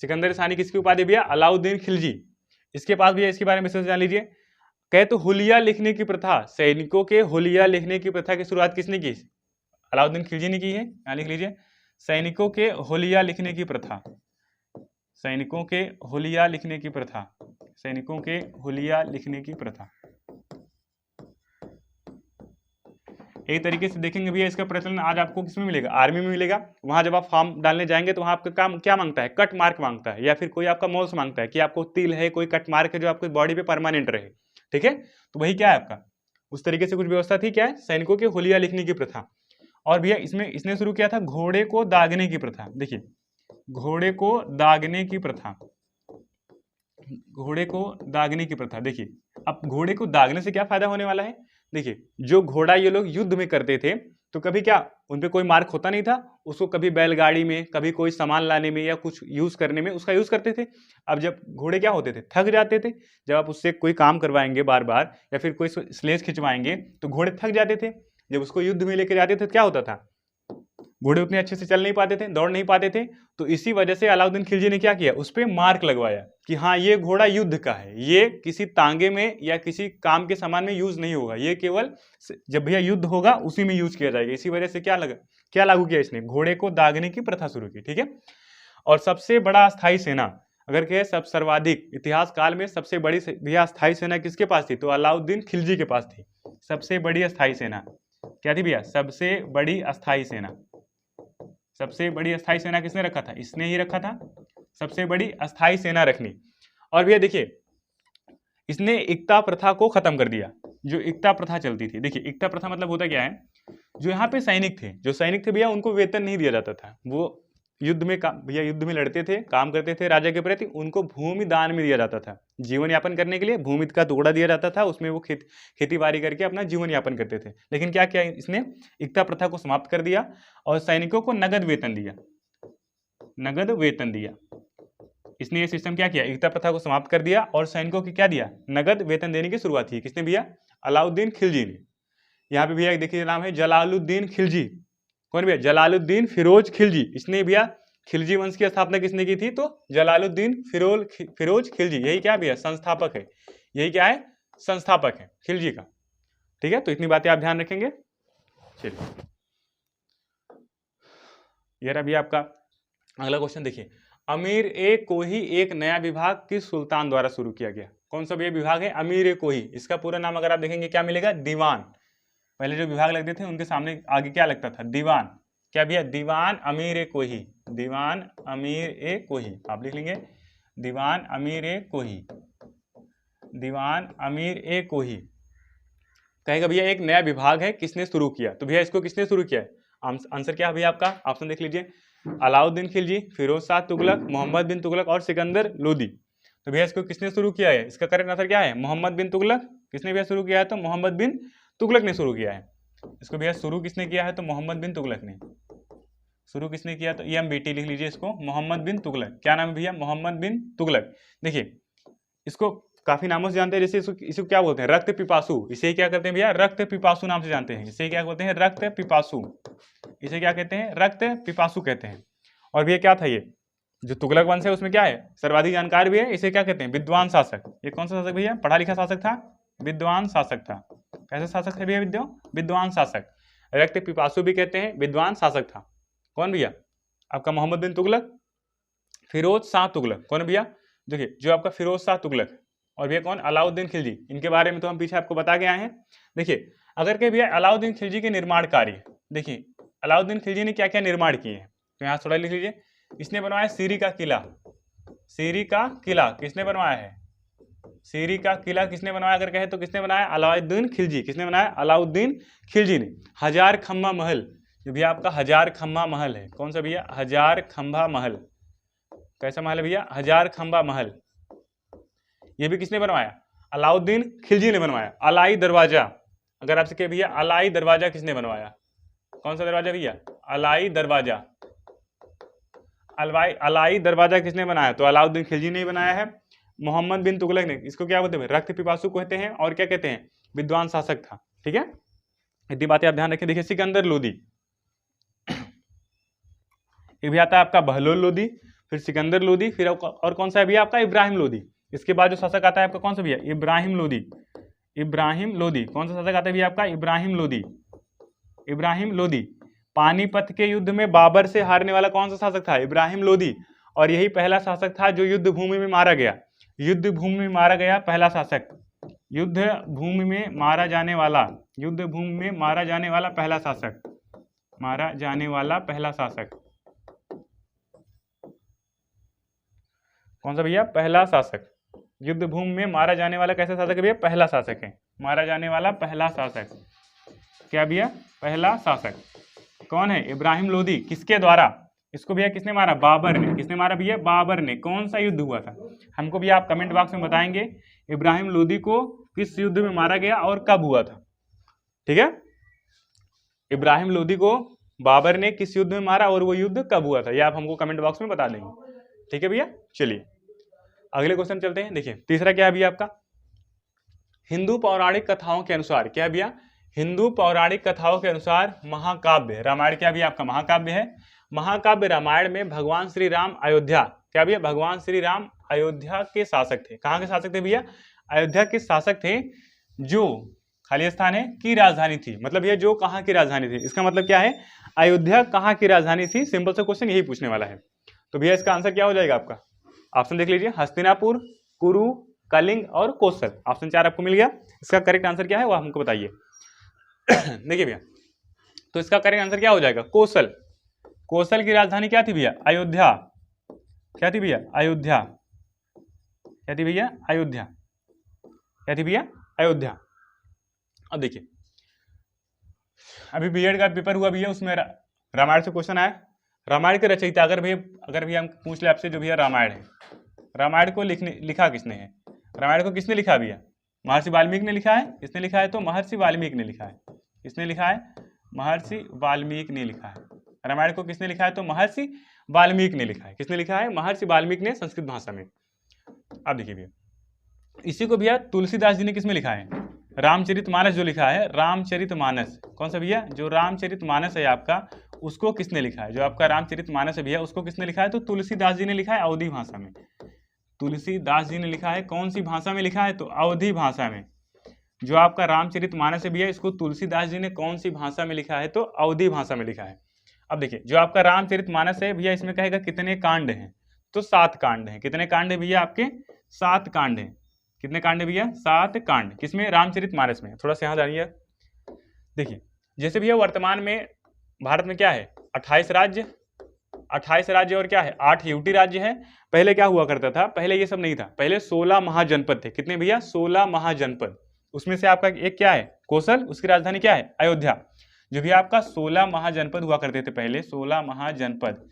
सिकंदर ए सानी किसकी उपाधि भैया? अलाउद्दीन खिलजी। इसके पास भैया इसके बारे में विशेष जान लीजिए। कहे तो हुलिया लिखने की प्रथा, सैनिकों के हुलिया लिखने की प्रथा की शुरुआत किसने की? अलाउद्दीन खिलजी ने की है। यहाँ लिख लीजिए, सैनिकों के हुलिया लिखने की प्रथा, सैनिकों के हुलिया लिखने की प्रथा, सैनिकों के हुलिया लिखने की प्रथा। एक तरीके से देखेंगे भैया इसका प्रचलन आज आपको किसमें मिलेगा? आर्मी में मिलेगा। वहां जब आप फॉर्म डालने जाएंगे तो वहां आपका काम क्या मांगता है? कट मार्क मांगता है, या फिर कोई आपका मोल्स मांगता है कि आपको तिल है, कोई कट मार्क है जो आपकी बॉडी पे परमानेंट रहे। ठीक है, तो वही क्या है आपका, उस तरीके से कुछ व्यवस्था थी। क्या है? सैनिकों के हुलिया लिखने की प्रथा। और भैया इसमें इसने शुरू किया था घोड़े को दागने की प्रथा। देखिए, घोड़े को दागने की प्रथा, घोड़े को दागने की प्रथा। देखिए, अब घोड़े को दागने से क्या फायदा होने वाला है? देखिए, जो घोड़ा ये लोग युद्ध में करते थे तो कभी क्या उन पे कोई मार्क होता नहीं था, उसको कभी बैलगाड़ी में, कभी कोई सामान लाने में या कुछ यूज करने में उसका यूज करते थे। अब जब घोड़े क्या होते थे? थक जाते थे। जब आप उससे कोई काम करवाएंगे बार बार या फिर कोई स्लेज खिंचवाएंगे तो घोड़े थक जाते थे। जब उसको युद्ध में लेकर जाते थे तो क्या होता था? घोड़े उतने अच्छे से चल नहीं पाते थे, दौड़ नहीं पाते थे। तो इसी वजह से अलाउद्दीन खिलजी ने क्या किया? उस पर मार्क लगवाया कि हाँ ये घोड़ा युद्ध का है, ये किसी तांगे में या किसी काम के सामान में यूज नहीं होगा, ये केवल जब भैया युद्ध होगा उसी में यूज किया जाएगा। इसी वजह से क्या लागू किया इसने? घोड़े को दागने की प्रथा शुरू की। ठीक है, और सबसे बड़ा अस्थायी सेना, अगर कहे सब सर्वाधिक इतिहास काल में सबसे बड़ी भैया अस्थायी सेना किसके पास थी? तो अलाउद्दीन खिलजी के पास थी। सबसे बड़ी अस्थायी सेना क्या थी भैया? सबसे बड़ी अस्थायी सेना। सबसे बड़ी अस्थायी सेना किसने रखा था? इसने ही रखा था, सबसे बड़ी अस्थायी सेना रखनी। और भैया देखिए, इसने एकता प्रथा को खत्म कर दिया, जो एकता प्रथा चलती थी। देखिए, एकता प्रथा मतलब होता क्या है? जो यहाँ पे सैनिक थे भैया, उनको वेतन नहीं दिया जाता था। वो युद्ध में भैया युद्ध में लड़ते थे, काम करते थे राजा के प्रति, उनको भूमि दान में दिया जाता था। जीवन यापन करने के लिए भूमि का टुकड़ा दिया जाता था, उसमें वो खेती बाड़ी करके अपना जीवन यापन करते थे। लेकिन क्या किया इसने? एकता प्रथा को समाप्त कर दिया और सैनिकों को नगद वेतन दिया, नगद वेतन दिया। इसने ये सिस्टम क्या किया? एकता प्रथा को समाप्त कर दिया और सैनिकों को क्या दिया? नगद वेतन देने की शुरुआत की। किसने भैया? अलाउद्दीन खिलजी ने। यहाँ पे भैया देखिए नाम है जलालुद्दीन खिलजी। कौन भैया? जलालुद्दीन फिरोज खिलजी। इसने भैया खिलजी वंश की स्थापना किसने की थी? तो जलालुद्दीन फिरोज खिलजी। यही क्या भैया? संस्थापक है। यही क्या है? संस्थापक है खिलजी का। ठीक है, तो इतनी बातें आप ध्यान रखेंगे। चलिए, ये रहा भैया आपका अगला क्वेश्चन। देखिए, अमीर ए कोही एक नया विभाग किस सुल्तान द्वारा शुरू किया गया? कौन सा भैया विभाग है? अमीर ए कोही। इसका पूरा नाम अगर आप देखेंगे क्या मिलेगा? दीवान। पहले जो विभाग लगते थे उनके सामने आगे क्या लगता था? दीवान। क्या भैया? दीवान अमीर ए कोही, दीवान अमीर ए कोही। आप लिख लेंगे दीवान अमीर ए कोही, दीवान अमीर ए कोही। कहेगा भैया एक नया विभाग है, किसने शुरू किया? तो भैया इसको किसने शुरू किया? आंसर क्या है भैया आपका? ऑप्शन देख लीजिए, अलाउद्दीन खिलजी, फिरोज शाह तुगलक, मोहम्मद बिन तुगलक और सिकंदर लोदी। तो भैया इसको किसने शुरू किया है? इसका करेक्ट आंसर क्या है? मोहम्मद बिन तुगलक। किसने भैया शुरू किया है? तो मोहम्मद बिन तुगलक ने शुरू किया है। इसको भैया शुरू किसने किया है? तो मोहम्मद बिन तुगलक ने। शुरू किसने किया? तो MBT लिख लीजिए इसको, मोहम्मद बिन तुगलक। क्या नाम है भैया? मोहम्मद बिन तुगलक। देखिए, इसको काफी नामों से जानते हैं, जैसे इसको क्या बोलते हैं? रक्त पिपासु। इसे क्या कहते हैं भैया? रक्त पिपासु नाम से जानते हैं। इसे क्या बोलते हैं? रक्त पिपासु। इसे क्या कहते हैं? रक्त पिपासु कहते हैं। और भैया क्या था ये जो तुगलक वंश है उसमें क्या है? सर्वाधिक जानकार भी है। इसे क्या कहते हैं? विद्वान शासक। ये कौन सा शासक भैया? पढ़ा लिखा शासक था, विद्वान शासक था। कैसे शासक थे भैया? विद्वान शासक। रक्त पिपासु भी कहते हैं, विद्वान शासक था। कौन भैया? आपका मोहम्मद बिन तुगलक, फिरोज शाह तुगलक। कौन भैया? देखिए, जो आपका फिरोज शाह तुगलक और भैया कौन? अलाउद्दीन खिलजी। इनके बारे में तो हम पीछे आपको बता के आए हैं। देखिए, अगर के भैया अलाउद्दीन खिलजी के निर्माण कार्य, देखिए अलाउद्दीन खिलजी ने क्या क्या निर्माण किए हैं, तो यहाँ थोड़ा लिख लीजिए। इसने बनवाया सीरी का किला, सीरी का किला किसने बनवाया है? सीरी का किला किसने बनवाया अगर कहे तो किसने बनाया? अलाउद्दीन खिलजी। किसने बनाया? अलाउद्दीन खिलजी ने। हजार खम्भा महल, जो भी आपका हजार खम्भा महल है, कौन सा भैया? हजार खम्भा महल। कैसा महल है भैया? हजार खम्भा महल। ये भी किसने बनवाया? अलाउद्दीन खिलजी ने बनवाया। अलाई दरवाजा, अगर आपसे कहे भैया अलाई दरवाजा किसने बनवाया? कौन सा दरवाजा भैया? अलाई दरवाजा। अलाई दरवाजा किसने बनाया? तो अलाउद्दीन खिलजी ने बनाया है। मोहम्मद बिन तुगलक ने, इसको क्या बोलते हैं? रक्त पिपासु कहते हैं, और क्या कहते हैं? विद्वान शासक था। ठीक है, इतनी बातें आप ध्यान रखें। देखिए सिकंदर लोदी, ये भी आता है आपका बहलोल लोदी, फिर सिकंदर लोदी, फिर और कौन सा है भैया आपका? इब्राहिम लोदी। इसके बाद जो शासक आता है आपका कौन सा भैया? इब्राहिम लोदी। इब्राहिम लोदी। कौन सा शासक आता है भैया आपका? इब्राहिम लोदी। इब्राहिम लोदी। पानीपत के युद्ध में बाबर से हारने वाला कौन सा शासक था? इब्राहिम लोदी। और यही पहला शासक था जो युद्ध भूमि में मारा गया। युद्ध भूमि में मारा गया पहला शासक, युद्ध भूमि में मारा जाने वाला, युद्ध भूमि में मारा जाने वाला पहला शासक, मारा जाने वाला पहला शासक कौन सा भैया? पहला शासक। युद्ध भूमि में मारा जाने वाला कैसा शासक है भैया? पहला शासक है। मारा जाने वाला पहला शासक क्या भैया? पहला शासक कौन है? इब्राहिम लोदी। किसके द्वारा? इसको भैया किसने मारा? बाबर ने। किसने मारा भैया? बाबर ने। कौन सा युद्ध हुआ था? हमको भी आप कमेंट बॉक्स में बताएंगे इब्राहिम लोदी को किस युद्ध में मारा गया और कब हुआ था। ठीक है, इब्राहिम लोदी को बाबर ने किस युद्ध में मारा और वो युद्ध कब हुआ था, ये आप हमको कमेंट बॉक्स में बता देंगे। ठीक है भैया, चलिए अगले क्वेश्चन चलते हैं। देखिए तीसरा क्या है भैया आपका? हिंदू पौराणिक कथाओं के अनुसार क्या भैया? हिंदू पौराणिक कथाओं के अनुसार महाकाव्य रामायण क्या भैया आपका? महाकाव्य है। महाकाव्य रामायण में भगवान श्री राम अयोध्या क्या भैया? भगवान श्री राम अयोध्या के शासक थे। कहाँ के शासक थे भैया? अयोध्या के शासक थे, जो खाली स्थान है की राजधानी थी। मतलब ये जो कहाँ की राजधानी थी, इसका मतलब क्या है? अयोध्या कहाँ की राजधानी थी। सिंपल सा क्वेश्चन यही पूछने वाला है। तो भैया इसका आंसर क्या हो जाएगा आपका? ऑप्शन देख लीजिए, हस्तिनापुर, कुरु, कलिंग और कौशल। ऑप्शन 4 आपको मिल गया। इसका करेक्ट आंसर क्या है वो हमको बताइए। देखिए भैया, तो इसका करेक्ट आंसर क्या हो जाएगा? कौशल। कौशल की राजधानी क्या थी भैया? अयोध्या। क्या थी भैया? अयोध्या। क्या थी भैया? अयोध्या। क्या थी भैया? अयोध्या। अब देखिए अभी बीएड का पेपर हुआ भैया, उसमें रामायण से क्वेश्चन आया। रामायण के रचयिता अगर भैया हम पूछ ले आपसे, जो भैया रामायण है, रामायण को लिखा किसने है? रामायण को किसने लिखा भैया? महर्षि वाल्मीकि ने लिखा है। किसने लिखा है? तो महर्षि वाल्मीकि ने लिखा है। किसने लिखा है? महर्षि वाल्मीकि ने लिखा है। रामायण को किसने लिखा है? तो महर्षि वाल्मीकि ने लिखा है। किसने लिखा है? महर्षि वाल्मीकि ने, संस्कृत भाषा में। अब देखिए भैया, इसी को भैया तुलसीदास जी ने किसमें लिखा है? रामचरितमानस जो लिखा है, रामचरितमानस। कौन सा भैया? जो रामचरितमानस है आपका, उसको किसने लिखा है? जो आपका रामचरितमानस है भैया, उसको किसने लिखा है? तो तुलसीदास जी ने लिखा है, अवधी भाषा में। तुलसीदास जी ने लिखा है। कौन सी भाषा में लिखा है? तो अवधी भाषा में। जो आपका रामचरितमानस है भैया, इसको तुलसीदास जी ने कौन सी भाषा में लिखा है? तो अवधी भाषा में लिखा है। अब देखिए जो आपका रामचरितमानस है भैया, इसमें कहेगा कितने कांड हैं? तो 7 कांड हैं। कितने कांड है भैया आपके? 7 कांड हैं। कितने कांड है भैया? 7 कांड। किसमें? रामचरितमानस में। थोड़ा सा यहाँ जानिए। देखिए जैसे भैया वर्तमान में भारत में क्या है? 28 राज्य, 28 राज्य और क्या है? 8 यूटी राज्य है। पहले क्या हुआ करता था? पहले ये सब नहीं था। पहले 16 महाजनपद थे। कितने भैया? 16 महाजनपद। उसमें से आपका एक क्या है? कौशल। उसकी राजधानी क्या है? अयोध्या। जो भी आपका 16 महाजनपद हुआ करते थे पहले, 16 महाजनपद।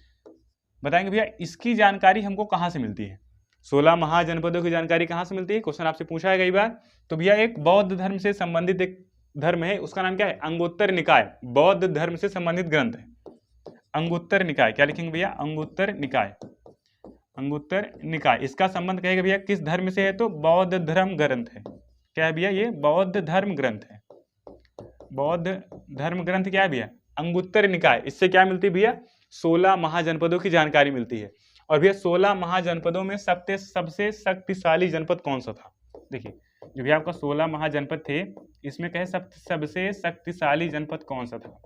बताएंगे भैया इसकी जानकारी हमको कहाँ से मिलती है? 16 महाजनपदों की जानकारी कहाँ से मिलती है? क्वेश्चन आपसे पूछा है कई बार। तो भैया एक बौद्ध धर्म से संबंधित एक धर्म है, उसका नाम क्या है? अंगुत्तर निकाय। बौद्ध धर्म से संबंधित ग्रंथ है अंगुत्तर निकाय। क्या लिखेंगे भैया? अंगुत्तर निकाय। अंगुत्तर निकाय। इसका संबंध कहेगा भैया किस धर्म से है? तो बौद्ध धर्म ग्रंथ है। क्या है भैया? ये बौद्ध धर्म ग्रंथ है। बौद्ध धर्म ग्रंथ क्या है भैया? अंगुत्तर निकाय। इससे क्या मिलती है भैया? 16 महाजनपदों की जानकारी मिलती है। और भैया 16 महाजनपदों में सबसे शक्तिशाली जनपद कौन सा था? देखिए जो भी आपका 16 महाजनपद थे, इसमें कहे सबसे शक्तिशाली जनपद कौन सा था?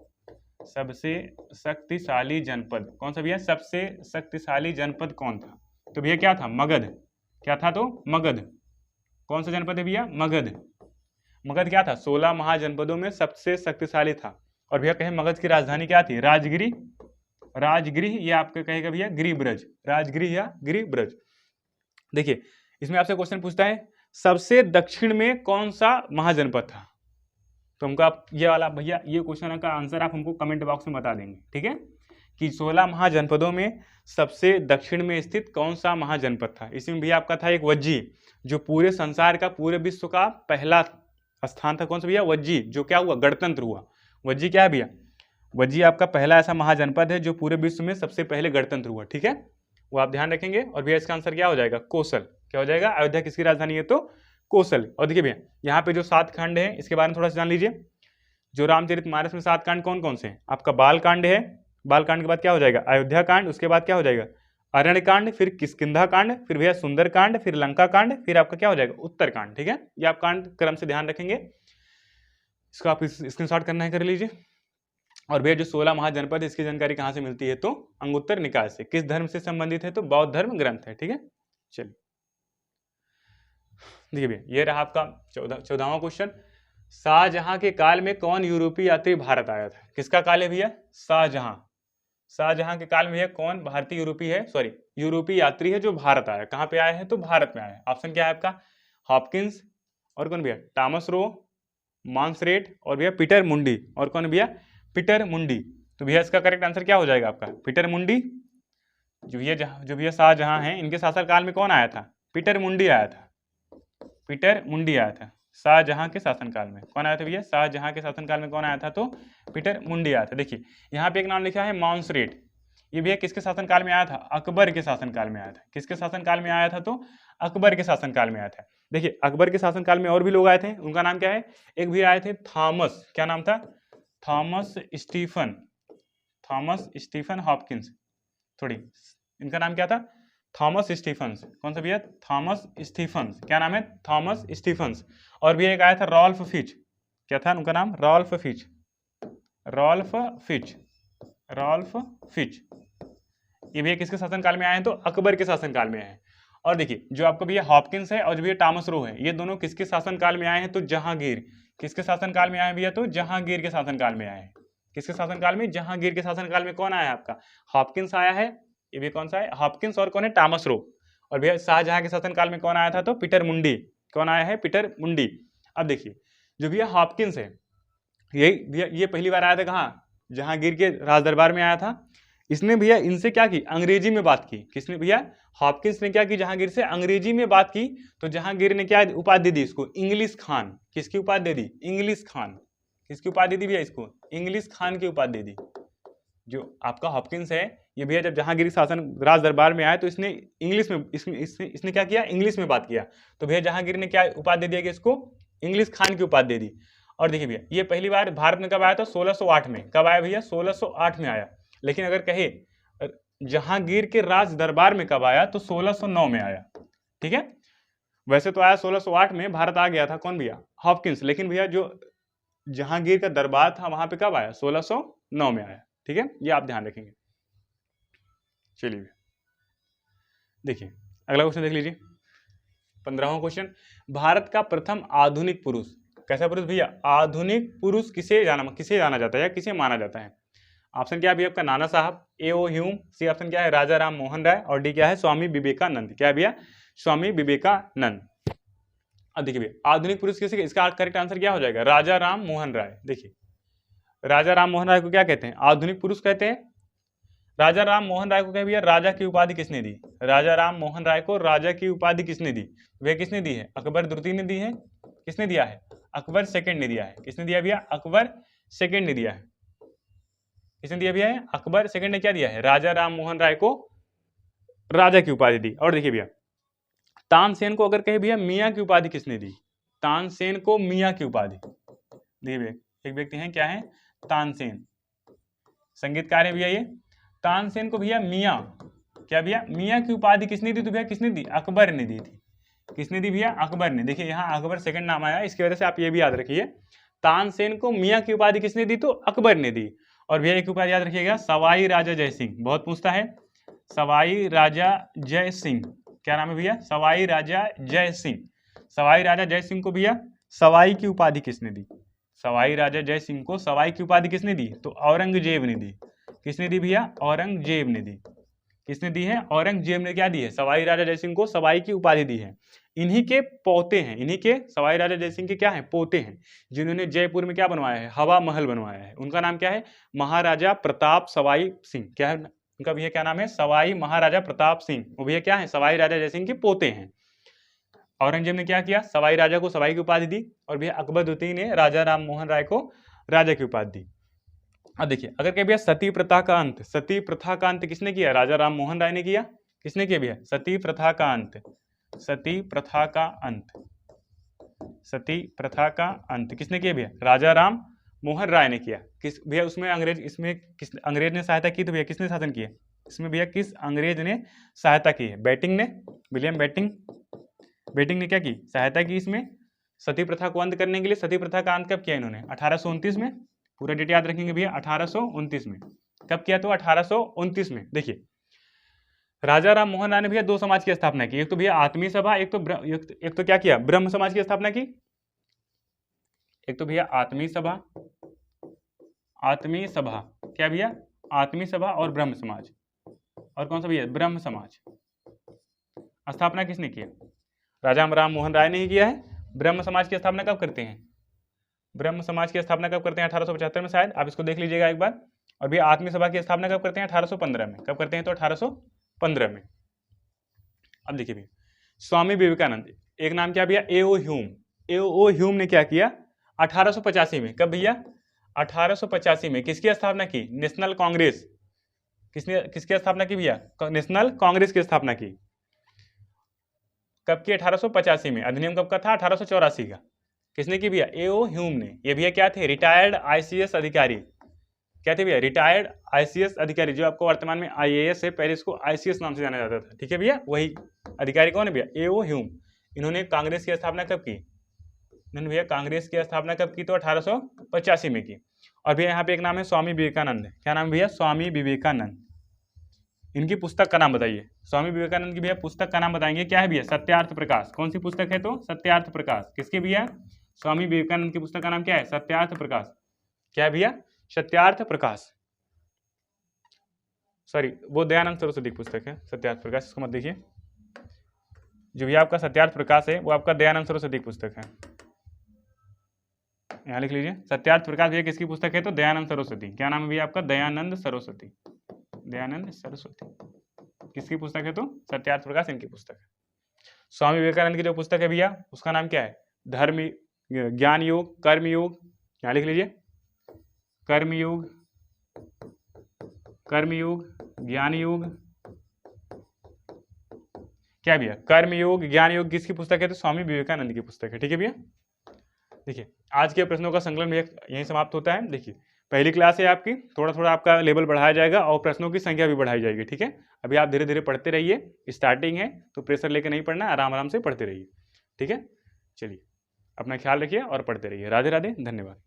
सबसे शक्तिशाली जनपद कौन सा भैया? सबसे शक्तिशाली जनपद कौन था? तो भैया क्या था? मगध। क्या था? तो मगध। कौन सा जनपद है भैया? मगध। मगध क्या था? 16 महाजनपदों में सबसे शक्तिशाली था। और भैया कहे मगध की राजधानी क्या थी? राजगिरी। राजगृह, ये आपको कहेगा भैया गिरिब्रज। राजगृह या गिरिब्रज। देखिए इसमें आपसे क्वेश्चन पूछता है सबसे दक्षिण में कौन सा महाजनपद था, तो हमको आप ये वाला भैया ये क्वेश्चन का आंसर आप हमको कमेंट बॉक्स में बता देंगे, ठीक है, कि 16 महाजनपदों में सबसे दक्षिण में स्थित कौन सा महाजनपद था। इसमें भी आपका था एक वज्जी, जो पूरे संसार का, पूरे विश्व का पहला स्थान था। कौन सा भैया? वज्जी, जो क्या हुआ? गणतंत्र हुआ। वज्जी क्या है भैया? वज्जी आपका पहला ऐसा महाजनपद है जो पूरे विश्व में सबसे पहले गणतंत्र हुआ, ठीक है, वो आप ध्यान रखेंगे। और भैया इसका आंसर क्या हो जाएगा? कौशल। क्या हो जाएगा? अयोध्या किसकी राजधानी है? तो कौशल। और देखिए भैया यहाँ पे जो 7 खंड है इसके बारे में थोड़ा सा जान लीजिए। जो रामचरितमानस में 7 कांड कौन कौन से हैं? आपका बाल कांड है, बाल कांड के बाद क्या हो जाएगा? अयोध्या कांड, उसके बाद क्या हो जाएगा? अरण्य कांड, फिर किष्किंधा कांड, फिर भैया सुंदर कांड, फिर लंका कांड, फिर आपका क्या हो जाएगा? उत्तर कांड, ठीक है। ये आप कांड क्रम से ध्यान रखेंगे, इसको आप स्क्रीनशॉट करना है कर लीजिए। और भैया जो 16 महाजनपद है इसकी जानकारी कहाँ से मिलती है? तो अंगुत्तर निकाय से। किस धर्म से संबंधित है? तो बौद्ध धर्म ग्रंथ है, ठीक है। चलिए देखिए भैया ये रहा आपका 14वां क्वेश्चन। शाहजहां के काल में कौन यूरोपीय यात्री भारत आया था? किसका काल है भैया? शाहजहां। शाहजहां के काल में भैया कौन भारतीय यूरोपीय यात्री है जो भारत आया? कहाँ पे आया है? तो भारत में आया। ऑप्शन क्या है आपका? हॉपकिंस, और कौन भैया? टॉमस रो, मॉन्सरेट, और भैया पीटर मुंडी। और कौन भैया? पीटर मुंडी। तो भैया इसका करेक्ट आंसर क्या हो जाएगा आपका? पीटर मुंडी। जो भैया शाहजहां हैं इनके शासन काल में कौन आया था? पीटर मुंडी आया था। पीटर मुंडी आया था शाहजहां के शासनकाल में। कौन आया था भैया? शाहजहां के शासनकाल में कौन आया था? तो पीटर मुंडी आया था। देखिए यहाँ पे एक नाम लिखा है मॉन्सरेट, ये भैया किसके शासनकाल में आया था? अकबर के शासनकाल में आया था। किसके शासनकाल में आया था? तो अकबर के शासनकाल में आया था। देखिए अकबर के शासनकाल में और भी लोग आए थे, उनका नाम क्या है? एक भी आए थे थॉमस, क्या नाम था? Thomas Stephen Hopkins. थोड़ी इनका नाम क्या था? Thomas Stephens. कौन सा भैया? Thomas Stephens. क्या नाम है? Thomas Stephens. और भी एक आया था रॉल्फ फिच। क्या था उनका नाम? Rolf Fitch. ये भैया किसके शासनकाल में आए हैं? तो अकबर के शासनकाल में आए हैं। और देखिए जो आपका भैया हॉपकिंस है और जो भैया टॉमस रो है, ये दोनों किसके शासनकाल में आए हैं? तो जहांगीर। किसके शासनकाल में आए हैं भैया? तो जहांगीर के शासनकाल में आए हैं। किसके शासनकाल में? जहांगीर के शासनकाल में कौन आया है आपका? हॉपकिंस आया है। ये भी कौन सा है? हॉपकिंस। और कौन है? Thomas Roe. और भैया शाहजहां के शासनकाल में कौन आया था? तो पीटर मुंडी। कौन आया है? पीटर मुंडी। अब देखिए जो भैया हॉपकिंस है ये पहली बार आया था कहाँ? जहांगीर के राज दरबार में आया था। इसने भैया इनसे क्या की? अंग्रेजी में बात की। किसने भैया? हॉपकिंस ने क्या की? जहांगीर से अंग्रेजी में बात की। तो जहांगीर ने क्या उपाधि दी इसको? इंग्लिश खान। किसकी उपाधि दे दी? इंग्लिश खान। किसकी उपाधि दी भैया इसको? इंग्लिश खान की उपाधि दे दी। जो आपका हॉपकिंस है ये भैया जब जहांगीर शासन राज दरबार में आया तो इसने इंग्लिश में इसने क्या किया? इंग्लिश में बात किया। तो भैया जहांगीर ने क्या उपाधि दे दिया कि इसको इंग्लिश खान की उपाधि दे दी। और देखिए भैया ये पहली बार भारत में कब आया था? 1608 में। कब आया भैया? 1608 में आया। लेकिन अगर कहे जहांगीर के राज दरबार में कब आया? तो 1609 में आया, ठीक है। वैसे तो आया 1608 में, भारत आ गया था कौन भैया? हॉपकिंस। लेकिन भैया जो जहांगीर का दरबार था वहां पे कब आया? 1609 में आया, ठीक है। ये आप ध्यान रखेंगे। चलिए देखिए अगला क्वेश्चन देख लीजिए, 15वां क्वेश्चन। भारत का प्रथम आधुनिक पुरुष, कैसा पुरुष भैया? आधुनिक पुरुष किसे जाना जाता है या किसे माना जाता है? ऑप्शन क्या है भैया आपका? नाना साहब, ए ओ ह्यूम, सी ऑप्शन क्या है? राजा राम मोहन राय, और डी क्या है? स्वामी विवेकानंद। क्या है भैया? स्वामी विवेकानंद। अब देखिए भैया आधुनिक पुरुष किसे? इसका करेक्ट आंसर क्या हो जाएगा? राजा राम मोहन राय। देखिए राजा राम मोहन राय को क्या कहते हैं? आधुनिक पुरुष कहते हैं। राजा राम मोहन राय को क्या भैया? राजा की उपाधि किसने दी? राजा राम मोहन राय को राजा की उपाधि किसने दी? वह किसने दी है? अकबर द्वितीय ने दी है। किसने दिया है? अकबर सेकंड ने दिया है। किसने दिया भैया? अकबर सेकंड ने दिया है। किसने दिया भैया? अकबर सेकंड ने क्या दिया है? राजा राम मोहन राय को राजा की उपाधि दी। और देखिए भैया तानसेन को अगर कहे भैया मियाँ की उपाधि किसने दी? तानसेन को मियाँ की उपाधि। देखिए भैया एक व्यक्ति हैं, क्या है? तानसेन, संगीतकार है भैया ये। तानसेन को भैया मियाँ, क्या भैया? मियाँ की उपाधि किसने दी? तो भैया किसने दी? अकबर ने दी थी। किसने दी भैया? अकबर ने। देखिए यहाँ अकबर सेकंड नाम आया, इसकी वजह से आप ये भी याद रखिए तानसेन को मियाँ की उपाधि किसने दी? तो अकबर ने दी। और भैया एक उपाधि याद रखिएगा, सवाई राजा जय सिंह, बहुत पूछता है। सवाई राजा जय सिंह, क्या नाम है भैया? सवाई राजा जय सिंह। सवाई राजा जय सिंह को भैया सवाई की उपाधि किसने दी? सवाई राजा जय सिंह को सवाई की उपाधि किसने दी? तो औरंगजेब ने दी। किसने दी भैया? औरंगजेब ने दी। किसने दी है? औरंगजेब ने क्या दी है? सवाई राजा जयसिंह को सवाई की उपाधि दी है। इन्हीं के पोते हैं, इन्हीं के सवाई राजा जयसिंह के क्या है? पोते हैं, जिन्होंने जयपुर में क्या बनवाया है? हवा महल बनवाया है। उनका नाम क्या है? महाराजा प्रताप सवाई सिंह। क्या है उनका भैया? क्या नाम है? सवाई महाराजा प्रताप सिंह। वो भैया क्या है? सवाई राजा जयसिंह के पोते हैं। औरंगजेब ने क्या किया? सवाई राजा को सवाई की उपाधि दी, और भैया अकबरुद्दीन ने राजा राम मोहन राय को राजा की उपाधि दी। अब देखिए, अगर क्या भैया सती प्रथा का अंत, सती प्रथा का अंत किसने किया? राजा राम मोहन राय ने किया। किसने किया भैया? सती प्रथा का अंत, सती प्रथा का अंत, सती प्रथा का अंत किसने किया भैया? राजा राम मोहन राय ने किया। किस भैया उसमें अंग्रेज, इसमें किस अंग्रेज ने सहायता की? तो भैया किसने शासन किया इसमें? भैया किस अंग्रेज ने सहायता की है? बेटिंग ने, विलियम बेटिंग। बेटिंग ने क्या की? सहायता की इसमें सती प्रथा को अंत करने के लिए। सती प्रथा का अंत कब किया इन्होंने? 1829 में। पूरा डेट याद रखेंगे भैया, 1829 में। कब किया? तो 1829 में। देखिए, राजा राम मोहन राय ने भैया दो समाज की स्थापना की। एक तो भैया आत्मीय सभा, एक तो क्या किया? ब्रह्म समाज की स्थापना की। एक तो भैया आत्मीय सभा, आत्मीय सभा क्या भैया? आत्मीय सभा और ब्रह्म समाज। और कौन सा भैया? ब्रह्म समाज। स्थापना किसने किया? राजा राम मोहन राय ने ही किया है। ब्रह्म समाज की स्थापना कब करते हैं? ब्रह्म समाज की स्थापना कब करते हैं? 1875 में शायद, आप इसको देख लीजिएगा एक बार। और भैया आत्मीय सभा की स्थापना कब करते हैं? 1815 में। कब करते हैं? तो 1815 में। अब देखिए भैया, स्वामी विवेकानंद, एक नाम क्या भैया? ए.ओ. ह्यूम। ए.ओ. ह्यूम ने क्या किया? 1885 में। कब भैया? 1885 में। किसकी स्थापना की? नेशनल कांग्रेस। किसने किसकी स्थापना की भैया? नेशनल कांग्रेस की स्थापना की। कब की? 1885 में। अधिनियम कब का था? 1884 का। किसने की भैया? ए.ओ. ह्यूम ने। ये भैया क्या थे? रिटायर्ड आईसीएस अधिकारी। क्या थे भैया? रिटायर्ड आईसीएस अधिकारी। जो आपको वर्तमान में आईएएस है, पहले इसको आईसीएस नाम से जाना जाता था। ठीक है भैया, वही अधिकारी कौन है भैया? ए.ओ. ह्यूम। इन्होंने कांग्रेस की स्थापना कब की? इन्होंने भैया कांग्रेस की स्थापना कब की? तो 1885 में की। और भैया यहाँ पे एक नाम है स्वामी विवेकानंद। क्या नाम भैया? स्वामी विवेकानंद। इनकी पुस्तक का नाम बताइए। स्वामी विवेकानंद की भैया पुस्तक का नाम बताएंगे। क्या है भैया? सत्यार्थ प्रकाश। कौन सी पुस्तक है? तो सत्यार्थ प्रकाश। किसकी भैया? स्वामी विवेकानंद की पुस्तक का नाम क्या है? सत्यार्थ प्रकाश। क्या है भैया? सत्यार्थ प्रकाश। सॉरी, वो दयानंद सरस्वती की पुस्तक है सत्यार्थ प्रकाश, इसको मत देखिए। जो भी आपका सत्यार्थ प्रकाश है वो आपका दयानंद सरस्वती की पुस्तक है। यहाँ लिख लीजिए, सत्यार्थ प्रकाश भैया किसकी पुस्तक है? तो दयानंद सरस्वती। क्या नाम है भैया आपका? दयानंद सरस्वती। दयानंद सरस्वती किसकी पुस्तक है? तो सत्यार्थ प्रकाश इनकी पुस्तक है। स्वामी विवेकानंद की जो पुस्तक है भैया, उसका नाम क्या है? धर्म ज्ञान योग, कर्म योग। यहाँ लिख लीजिए, कर्म योग, कर्म योग, ज्ञान योग। क्या भैया? कर्म योग, ज्ञान योग किसकी पुस्तक है? तो स्वामी विवेकानंद की पुस्तक है। ठीक है भैया, देखिए आज के प्रश्नों का संकलन यहीं समाप्त होता है। देखिए, पहली क्लास है आपकी, थोड़ा थोड़ा आपका लेवल बढ़ाया जाएगा और प्रश्नों की संख्या भी बढ़ाई जाएगी। ठीक है, अभी आप धीरे धीरे पढ़ते रहिए, स्टार्टिंग है तो प्रेशर लेकर नहीं पढ़ना, आराम आराम से पढ़ते रहिए। ठीक है, चलिए अपना ख्याल रखिए और पढ़ते रहिए। राधे राधे, धन्यवाद।